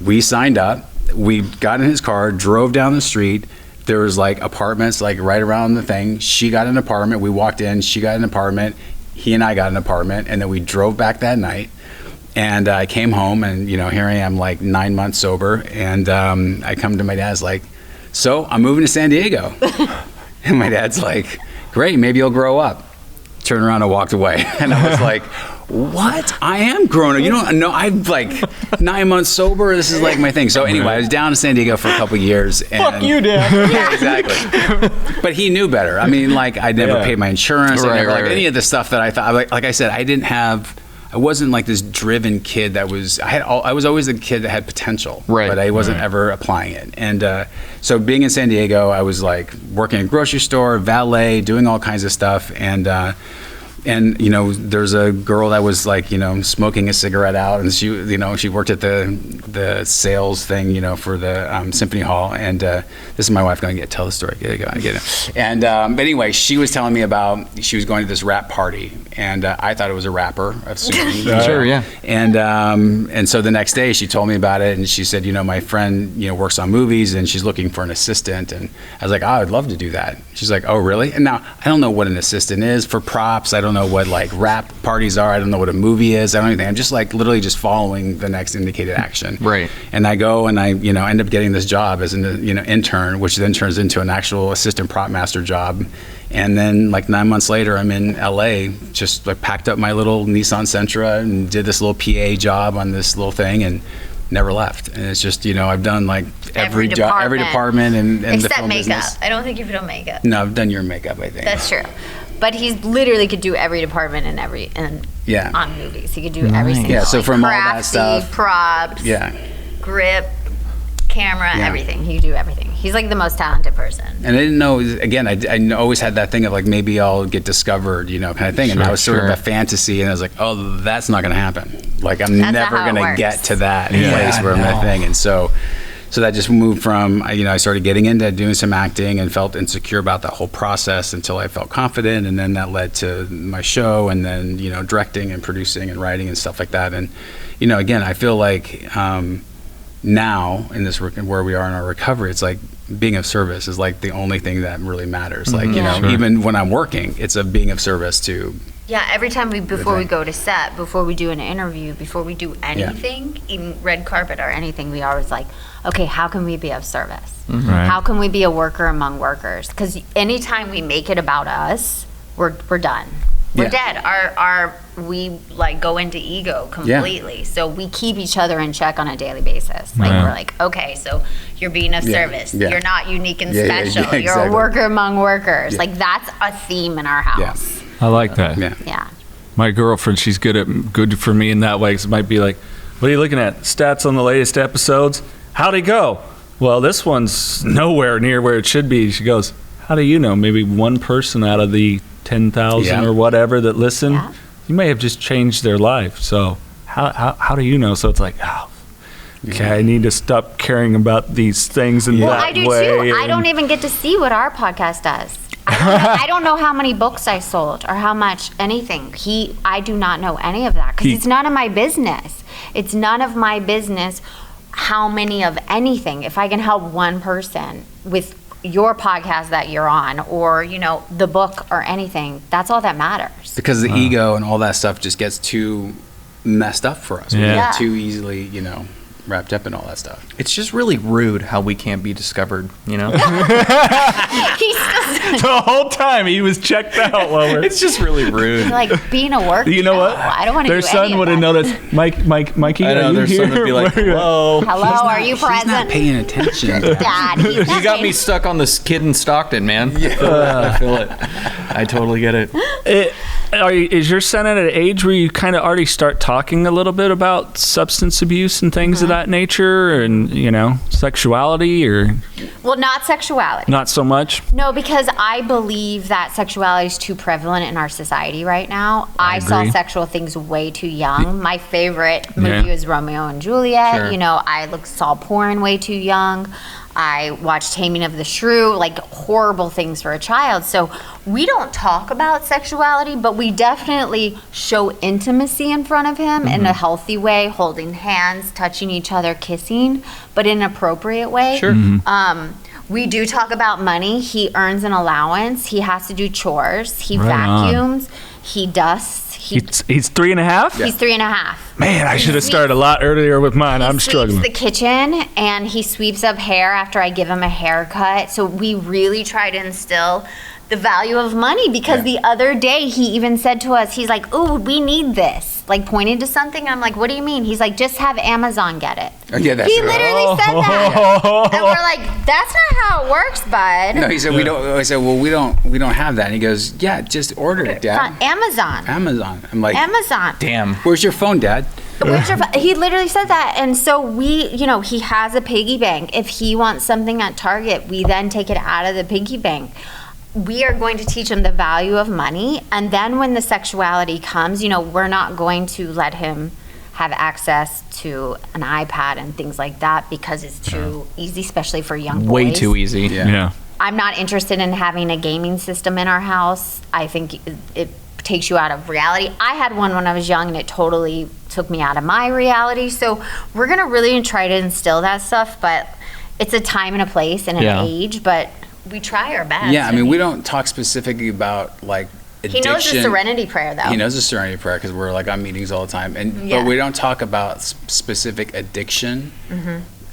we signed up. We got in his car, drove down the street. There was like apartments like right around the thing. She got an apartment. We walked in. She got an apartment. He and I got an apartment. And then we drove back that night. And I came home, and here I am, like 9 months sober. And I come to my dad's like, so I'm moving to San Diego. And my dad's like, great, maybe you'll grow up. Turned around and walked away. And I was like, what? I am grown up. You don't know. I'm like 9 months sober. This is like my thing. So anyway, I was down in San Diego for a couple years. And, Fuck you, Dad. Yeah, exactly. But he knew better. I mean, like I never paid my insurance. I never like any of the stuff that I thought. Like I said, I wasn't like this driven kid that was. I was always the kid that had potential, but I wasn't ever applying it. And so being in San Diego, I was like working in a grocery store, valet, doing all kinds of stuff, and you know, there's a girl that was like, you know, smoking a cigarette out, and she, you know, she worked at the sales thing, you know, for the Symphony Hall. And this is my wife going, tell the story, get it. And but anyway, she was telling me about she was going to this rap party, and I thought it was a rapper, assuming. Sure, yeah. And so the next day she told me about it, and she said, you know, my friend, you know, works on movies, and she's looking for an assistant. And I was like, oh, I'd love to do that. She's like, oh, really? And now I don't know what an assistant is for props. I don't know what like rap parties are. I don't know what a movie is. I don't know anything. I'm just like literally just following the next indicated action. Right. And I go and I, you know, end up getting this job as an, you know, intern, which then turns into an actual assistant prop master job. And then like 9 months later, I'm in LA, just like packed up my little Nissan Sentra and did this little PA job on this little thing and never left. And it's just, you know, I've done like every job, every department and the except film makeup. business. I don't think you've done makeup. No, I've done your makeup, I think. That's true. But he literally could do every department on movies. He could do every single. Yeah, so like, from crafty, all that stuff, props, grip, camera, everything. He could do everything. He's like the most talented person. And I didn't know. Again, I always had that thing of like maybe I'll get discovered, you know, kind of thing. And that was sort of a fantasy. And I was like, oh, that's not going to happen. Like I'm never going to get to that place where I'm that thing. And so that just moved from, you know, I started getting into doing some acting and felt insecure about that whole process until I felt confident. And then that led to my show and then, you know, directing and producing and writing and stuff like that. And, you know, again, I feel like now in this, where we are in our recovery, it's like being of service is like the only thing that really matters. Like, you know, even when I'm working, it's a being of service to. Yeah, every time before we go to set, before we do an interview, before we do anything, even red carpet or anything, we always like, okay, how can we be of service? Right. How can we be a worker among workers? Because anytime we make it about us, we're done. We're dead. We like go into ego completely. Yeah. So we keep each other in check on a daily basis. Like we're like, okay, so you're being of service. Yeah. You're not unique and special. Exactly. You're a worker among workers. Yeah. Like that's a theme in our house. Yeah. I like that. Yeah. My girlfriend, she's good for me in that way. 'Cause it might be like, what are you looking at? Stats on the latest episodes? How'd it go? Well, this one's nowhere near where it should be. She goes, how do you know? Maybe one person out of the 10,000 or whatever that listen, you may have just changed their life. So how do you know? So it's like, okay, I need to stop caring about these things in that way. Well, I do too. I don't even get to see what our podcast does. I don't know how many books I sold or how much anything. I do not know any of that because it's none of my business. It's none of my business how many of anything. If I can help one person with your podcast that you're on or, you know, the book or anything, that's all that matters. Because the ego and all that stuff just gets too messed up for us. We get too easily, you know, wrapped up in all that stuff. It's just really rude how we can't be discovered, you know? The whole time he was checked out. It's just really rude. Like being a worker. You know what? I don't want to do Their son would have noticed, Mikey, I know, are you their here? son would be like, hello. Hello, are you present? He's not paying attention. Dad. You got me stuck on this kid in Stockton, man. I feel it. I totally get it. Is your son at an age where you kind of already start talking a little bit about substance abuse and things of that nature and, you know, sexuality or? Well, not sexuality. Not so much? No, because I believe that sexuality is too prevalent in our society right now. I saw sexual things way too young. My favorite movie was Romeo and Juliet. Sure. You know, I saw porn way too young. I watched Taming of the Shrew, like horrible things for a child. So we don't talk about sexuality, but we definitely show intimacy in front of him in a healthy way, holding hands, touching each other, kissing, but in an appropriate way. Sure. We do talk about money. He earns an allowance. He has to do chores. He vacuums. He dusts. He's 3.5? He's 3.5. Man, I should have started a lot earlier with mine. I'm struggling. He sweeps the kitchen and he sweeps up hair after I give him a haircut. So we really try to instill the value of money, because the other day he even said to us, he's like, "Ooh, we need this," like pointing to something. I'm like, "What do you mean?" He's like, "Just have Amazon get it." Oh, yeah, that's he right. literally said that, and we're like, "That's not how it works, bud." No, he said we don't. I said, well, we don't have that. And he goes, "Yeah, just order it, Dad." It's on Amazon. Amazon. I'm like, Amazon. Damn. "Where's your phone, Dad?" He literally said that. And so we, he has a piggy bank. If he wants something at Target, we then take it out of the piggy bank. We are going to teach him the value of money. And then when the sexuality comes, we're not going to let him have access to an iPad and things like that, because it's too easy, especially for young boys. Way too easy. Yeah. I'm not interested in having a gaming system in our house. I think it takes you out of reality. I had one when I was young, and it totally took me out of my reality. So we're going to really try to instill that stuff, but it's a time and a place and an age, but we try our best. Yeah, I mean, we don't talk specifically about like addiction. He knows the Serenity Prayer, though. He knows the Serenity Prayer because we're like on meetings all the time, but we don't talk about specific addiction.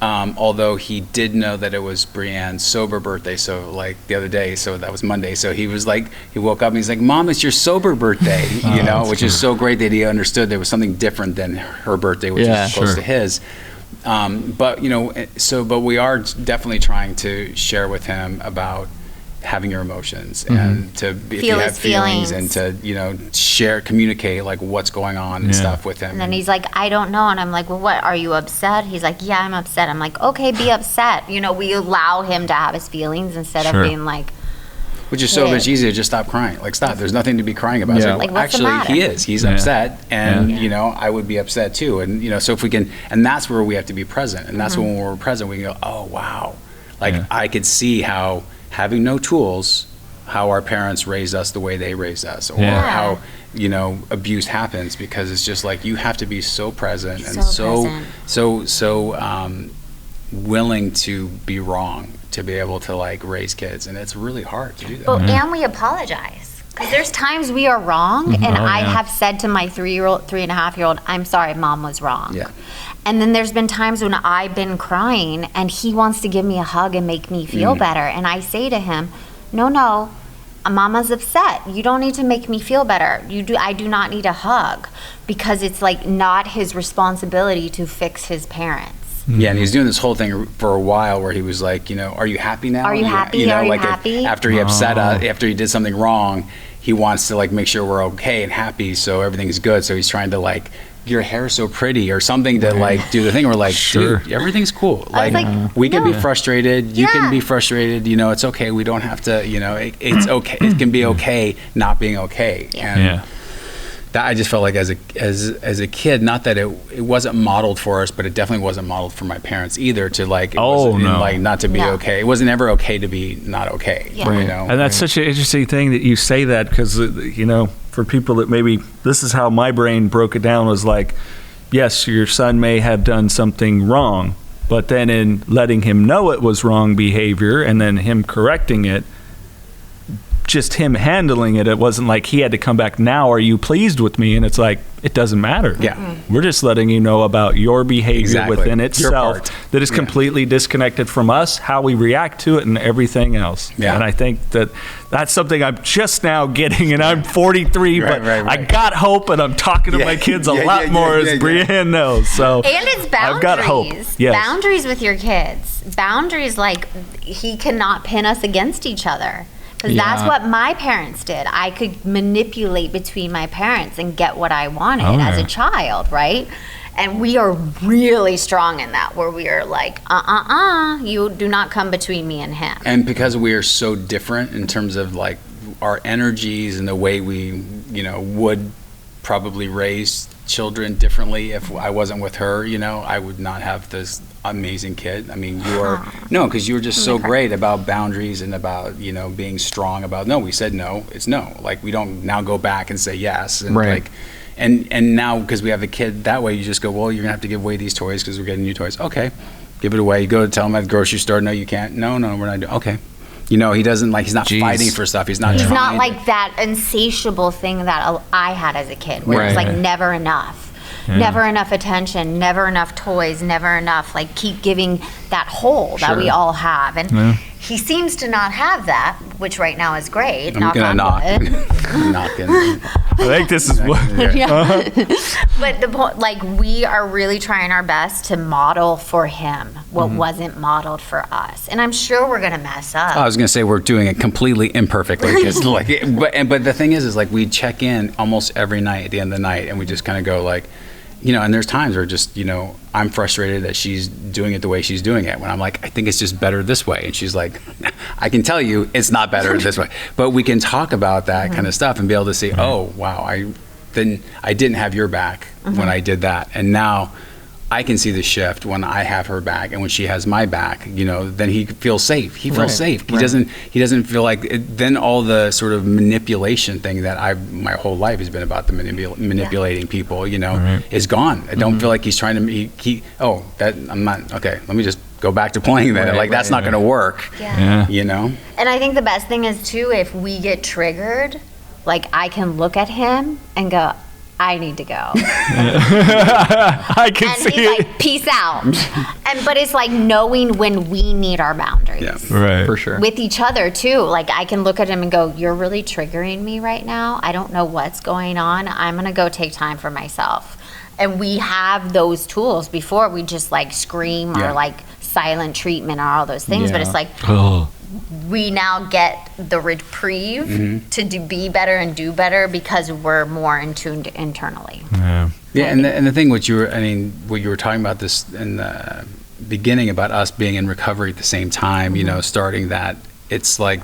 Although he did know that it was Brianne's sober birthday, so like the other day, so that was Monday. So he was like, he woke up and he's like, "Mom, it's your sober birthday," which is so great that he understood there was something different than her birthday, which is close to his. But we are definitely trying to share with him about having your emotions and to if you have feelings and to communicate like what's going on and stuff with him. And then he's like, "I don't know." And I'm like, "Well, what, are you upset?" He's like, "Yeah, I'm upset." I'm like, "Okay, be upset." We allow him to have his feelings instead of being like, which is so much easier to just stop crying. Like, stop. There's nothing to be crying about. Yeah. So, Like, what's the matter? actually, he's upset. And, I would be upset too. And, so if we can, and that's where we have to be present. And that's when we're present, we can go, "Oh, wow." Like, I could see how having no tools, how our parents raised us the way they raised us, or how, abuse happens, because it's just like, you have to be so present and so willing to be wrong to be able to like raise kids, and it's really hard to do that. But and we apologize, because there's times we are wrong, and I have said to my 3.5-year-old, "I'm sorry, Mom was wrong." Yeah. And then there's been times when I've been crying and he wants to give me a hug and make me feel better, and I say to him, "No, Mama's upset. You don't need to make me feel better. I do not need a hug," because it's like not his responsibility to fix his parents. Yeah, and he's doing this whole thing for a while where he was like, "Are you happy now? Are you happy? Are you happy?" After he after he did something wrong, he wants to like make sure we're okay and happy, so everything's good. So he's trying to like, "Your hair's so pretty," or something to like do the thing. We're like, "Dude, everything's cool. Like, we can be frustrated. You can be frustrated. It's okay. We don't have to. It's okay. It can be okay not being okay." And that I just felt like as a kid, not that it wasn't modeled for us, but it definitely wasn't modeled for my parents either. To like, like not to be okay. It wasn't ever okay to be not okay. Yeah. And that's such an interesting thing that you say that, because for people that maybe this is how my brain broke it down, was like, yes, your son may have done something wrong, but then in letting him know it was wrong behavior and then him correcting it, just him handling it, it wasn't like he had to come back, "Now are you pleased with me?" And it's like, it doesn't matter. We're just letting you know about your behavior within itself that is completely disconnected from us, how we react to it, and everything else. And I think that's something I'm just now getting, and I'm 43, but I got hope, and I'm talking to my kids a lot more, as Brianne knows. So and it's boundaries. I've got hope. Yes. Boundaries with your kids. Boundaries, like, he cannot pin us against each other. Because that's what my parents did. I could manipulate between my parents and get what I wanted as a child, right? And we are really strong in that, where we are like, you do not come between me and him. And because we are so different in terms of like our energies and the way we, would probably raise children differently. If I wasn't with her, I would not have this amazing kid. I mean, because you were just so great about boundaries and about, being strong about, no, we said no, it's no. Like, we don't now go back and say yes. And like, and now because we have a kid that way, you just go, well, you're gonna have to give away these toys because we're getting new toys. Okay, give it away. You go to tell him at the grocery store, no, you can't. No, we're not doing. Okay. He doesn't like, he's not fighting for stuff. He's not trying. Like that insatiable thing that I had as a kid, where it was like never enough. Never enough attention, never enough toys, never enough, like, keep giving that hole that we all have. And he seems to not have that, which right now is great. I'm gonna knock. Knocking. I think this is what. Yeah. But the point, like, we are really trying our best to model for him what wasn't modeled for us, and I'm sure we're gonna mess up. I was gonna say we're doing it completely imperfectly. But the thing is like we check in almost every night at the end of the night, and we just kind of go like, and there's times where just, I'm frustrated that she's doing it the way she's doing it, when I'm like, I think it's just better this way. And she's like, I can tell you it's not better this way. But we can talk about that kind of stuff and be able to say, oh, wow, I didn't have your back when I did that. And now I can see the shift when I have her back, and when she has my back, then he feels safe. He feels safe. He doesn't feel like then all the sort of manipulation thing that my whole life has been about, the manipulating people, is gone. I don't feel like he's trying to, I'm not, okay, let me just go back to playing that. That's not going to work. Yeah. And I think the best thing is too, if we get triggered, like, I can look at him and go, I need to go. I can see he's like, peace out. But it's like knowing when we need our boundaries. Yeah. Right. For sure. With each other too. Like, I can look at him and go, you're really triggering me right now. I don't know what's going on. I'm going to go take time for myself. And we have those tools before. We just like scream or like silent treatment or all those things. But it's like, we now get the reprieve to be better and do better because we're more in tuned internally. Yeah, and the thing what you were talking about this in the beginning about us being in recovery at the same time, starting that, it's like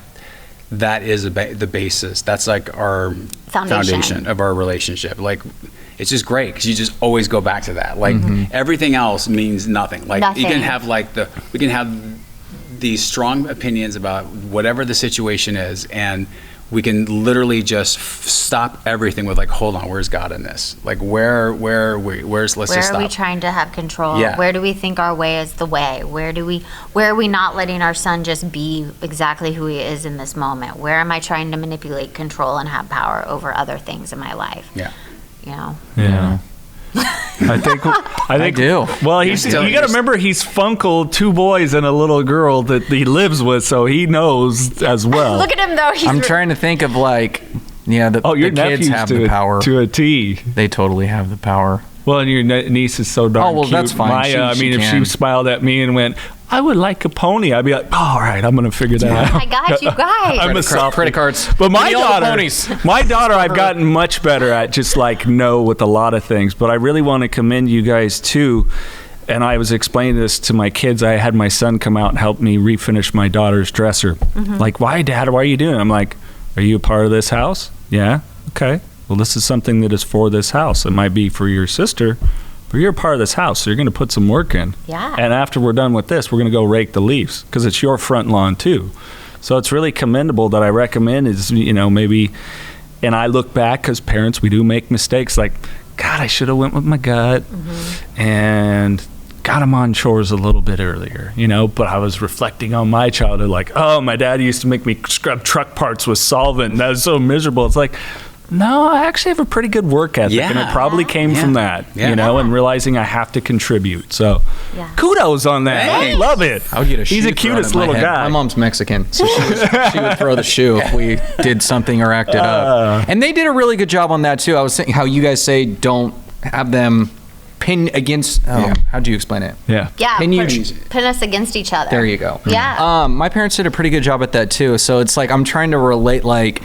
that is the basis. That's like our foundation of our relationship. Like, it's just great because you just always go back to that. Like everything else means nothing. Like you can have we can have these strong opinions about whatever the situation is, and we can literally just stop everything with like, hold on, where's God in this? Like where are we trying to have control? Yeah. Where do we think our way is the way? Where are we not letting our son just be exactly who he is in this moment? Where am I trying to manipulate, control, and have power over other things in my life? Yeah. Yeah. I think I do. Well, you got to remember he's funkle 2 boys and a little girl that he lives with, so he knows as well. Look at him though. I'm trying to think of like, your the kids have the power to a T. They totally have the power. Well, and your niece is so darn cute. That's fine. Maya, if she smiled at me and went, I would like a pony, I'd be like, all right, I'm going to figure that out. I got you guys. I'm a soft credit cards. But my daughter, I've gotten much better at just like no with a lot of things. But I really want to commend you guys too. And I was explaining this to my kids. I had my son come out and help me refinish my daughter's dresser. Like, why, Dad? Why are you doing it? I'm like, are you a part of this house? Yeah. Okay. Well, this is something that is for this house. It might be for your sister, but you're a part of this house, so you're going to put some work in. Yeah. And after we're done with this, we're going to go rake the leaves because it's your front lawn too. So it's really commendable. That I recommend is, maybe, and I look back because parents, we do make mistakes. Like, God, I should have went with my gut and got him on chores a little bit earlier, but I was reflecting on my childhood, like, oh, my dad used to make me scrub truck parts with solvent, and that was so miserable. It's like, no, I actually have a pretty good work ethic, and it probably came from that, and realizing I have to contribute. So kudos on that. I love it. I would get a shoe. He's the cutest little guy. My mom's Mexican, so she would throw the shoe if we did something or acted up. And they did a really good job on that, too. I was saying how you guys say don't have them pin against, how'd you explain it? Yeah, pin us against each other. There you go. Yeah. My parents did a pretty good job at that, too. So it's like I'm trying to relate, like,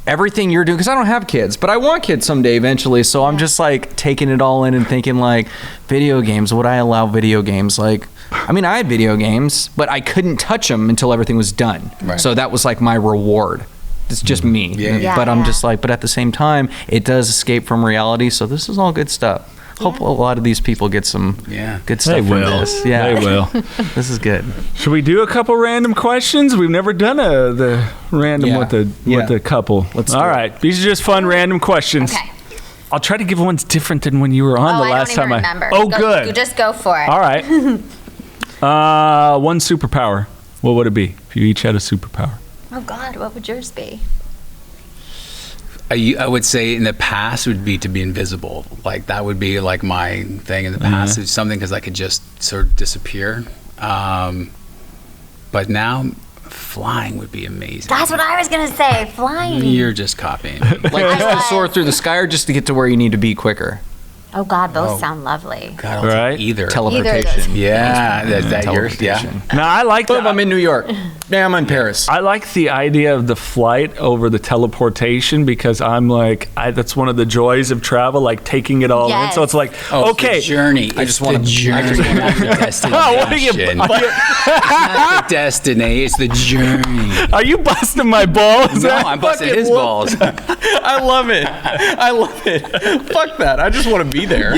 everything you're doing, because I don't have kids, but I want kids someday eventually, so I'm just like taking it all in and thinking like, video games, would I allow video games? Like, I mean, I had video games, but I couldn't touch them until everything was done. Right. So that was like my reward. It's just me. But I'm just like, but at the same time, it does escape from reality, so this is all good stuff. Hope a lot of these people get some good stuff from this. Yeah, they will. This is good. Should we do a couple random questions? We've never done the random with the couple. All right. These are just fun random questions. Okay. I'll try to give ones different than when you were on the last time. I don't even remember. Oh, good. Just go for it. All right. One superpower. What would it be if you each had a superpower? Oh God, what would yours be? I would say in the past would be to be invisible. Like that would be like my thing in the past. It's something because I could just sort of disappear. But now flying would be amazing. That's what I was gonna say. Flying. You're just copying. Like just to soar through the sky, or just to get to where you need to be quicker? Oh God, both sound lovely. God, I'll take Right? either. Teleportation. Yeah, that yours. Yeah. Teleportation. Now I like Boom, that. I'm in New York. Damn, I'm in Paris. I like the idea of the flight over the teleportation because I'm like, that's one of the joys of travel, like taking it all in. Yes. So it's like, Oh, okay. it's the journey. I just wanna- the journey, not the destination. Oh, what are you- It's not the destination. It's the journey. Are you busting my balls? No, I'm busting his balls. I love it. I love it. Fuck that. I just want to be there.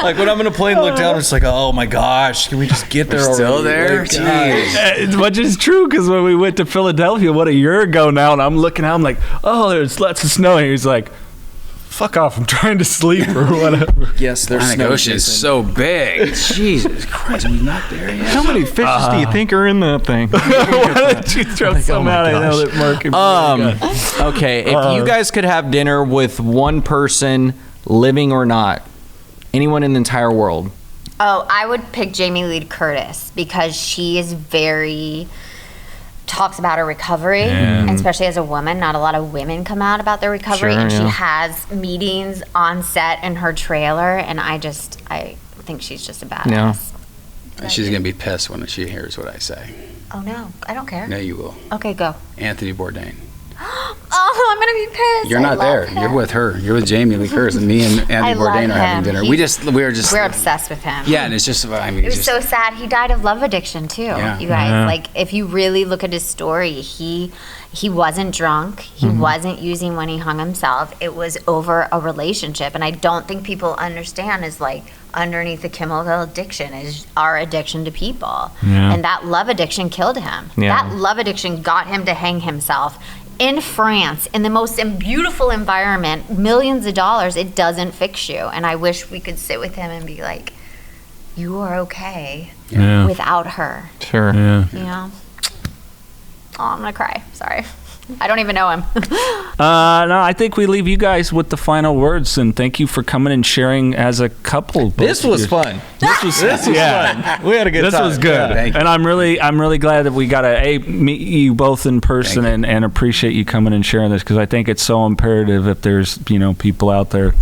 Like when I'm in a plane, look down, it's like, oh my gosh, can we just get there We're still already? there? Like, Jeez. Which is true because when we went to Philadelphia, what, a year ago now, and I'm looking out, I'm like, oh, there's lots of snow. And he's like, fuck off, I'm trying to sleep or whatever. yes, there's Atlantic snow. Ocean is so big. Jesus Christ, we're not there yet. How many fishes do you think are in that thing? Why don't you throw some my out? I know gosh. that Mark can Okay, if you guys could have dinner with one person, living or not, anyone in the entire world, Oh, I would pick Jamie Lee Curtis because she is talks about her recovery, and especially as a woman. Not a lot of women come out about their recovery, Sure, and she yeah. has meetings on set in her trailer, and I think she's just a badass. Yeah. She's going to be pissed when she hears what I say. Oh no, I don't care. No, you will. Okay, go. Anthony Bourdain. Oh, I'm gonna be pissed. You're I not love there. him. You're with her. You're with Jamie Lee Curtis, and me and I Anthony love Bourdain are having him. dinner. We're We're obsessed with him. Yeah, and it's just, I mean, It was so sad. He died of love addiction too. Yeah. You guys, Yeah. like, if you really look at his story, he wasn't drunk. He wasn't using when he hung himself. It was over a relationship, and I don't think people understand is like underneath the chemical addiction is our addiction to people, Yeah. and that love addiction killed him. Yeah. That love addiction got him to hang himself. In France, in the most beautiful environment, millions of dollars, it doesn't fix you. And I wish we could sit with him and be like, you are okay Yeah. without her, sure. Yeah. you know? Oh, I'm gonna cry. Sorry. I don't even know him. No, I think we leave you guys with the final words, and thank you for coming and sharing as a couple. This was fun. This was Yeah. Fun. We had a good This time. was good, Yeah. Thank you. and I'm really glad that we got to meet you both in person and appreciate you coming and sharing this because I think it's so imperative if there's people out there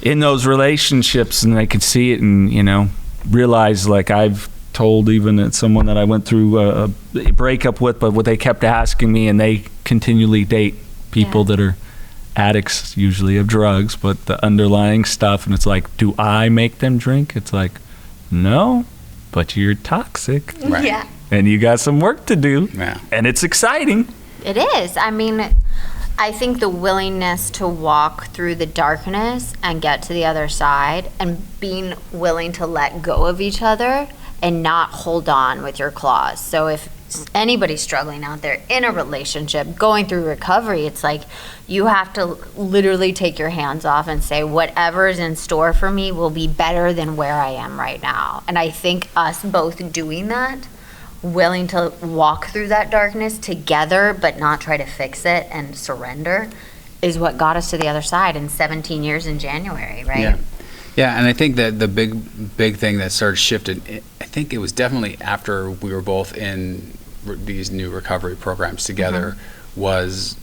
in those relationships and they could see it and realize like I've told even that someone that I went through a breakup with, but what they kept asking me, and they continually date people that are addicts usually of drugs, but the underlying stuff, and it's like, do I make them drink? It's like, no, but you're toxic Right. Yeah. and you got some work to do, Yeah. and it's exciting. It is. I mean, I think the willingness to walk through the darkness and get to the other side and being willing to let go of each other and not hold on with your claws. So if anybody's struggling out there in a relationship, going through recovery, it's like you have to literally take your hands off and say, whatever is in store for me will be better than where I am right now. And I think us both doing that, willing to walk through that darkness together but not try to fix it and surrender, is what got us to the other side in 17 years in January, right? Yeah. Yeah, and I think that the big thing that started shifting, I think it was definitely after we were both in these new recovery programs together, was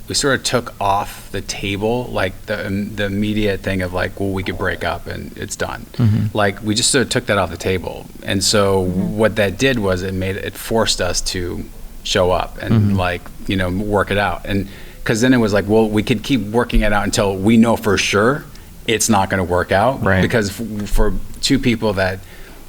we sort of took off the table like the immediate thing of like, well, we could break up and it's done. Like we just sort of took that off the table, and so what that did was it forced us to show up and like work it out, and because then it was like, well, we could keep working it out until we know for sure it's not going to work out, Right. because for two people that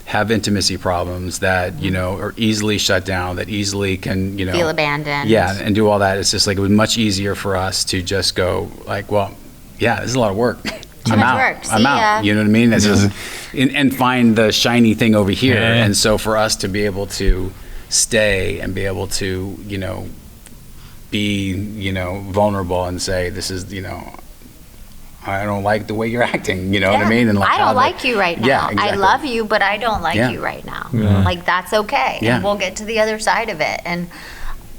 have intimacy problems that are easily shut down, that easily can Feel abandoned. yeah, and do all that, it's just like it was much easier for us to just go like, well, yeah, this is a lot of work. Too I'm much out. work. See I'm out. ya. You know what I mean? It's just, and find the shiny thing over here. Yeah. And so for us to be able to stay and be able to be vulnerable and say, this is I don't like the way you're acting, you know what I mean? And I how don't like you right now. Yeah, I exactly. love you, but I don't like Yeah. you right now. Yeah. Like, that's okay. Yeah. And we'll get to the other side of it. And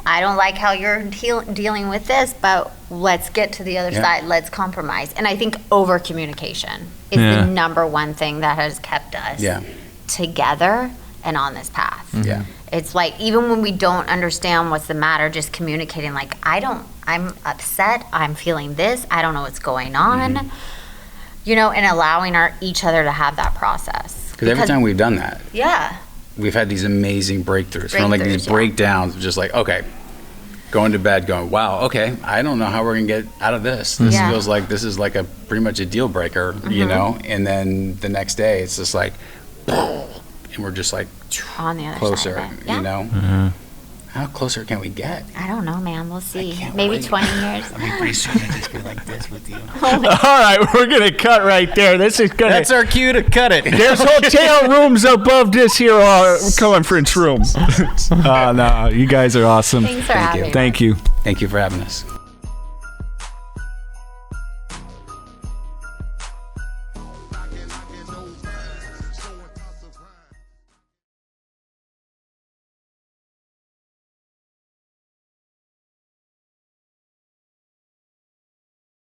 I don't like how you're dealing with this, but let's get to the other Yeah. side. Let's compromise. And I think over communication is Yeah. the number one thing that has kept us Yeah. together and on this path. Yeah. It's like, even when we don't understand what's the matter, just communicating, like, I'm upset, I'm feeling this, I don't know what's going on, you know, and allowing each other to have that process. Because every time we've done that, yeah, we've had these amazing breakthroughs from like these breakdowns, just like, okay, going to bed, going, wow, okay, I don't know how we're gonna get out of this. This feels like this is like a pretty much a deal breaker, you know. And then the next day, it's just like, and we're just like on the other closer, side of it. Yeah. you know. How closer can we get? I don't know, man. We'll see. Maybe wait. 20 years. I mean, pretty soon I'll just be like this with you. All right, we're gonna cut right there. This is gonna. That's our cue to cut it. There's hotel rooms above this here conference room. No, you guys are awesome. Thanks for having me. Thank you. Thank you for having us.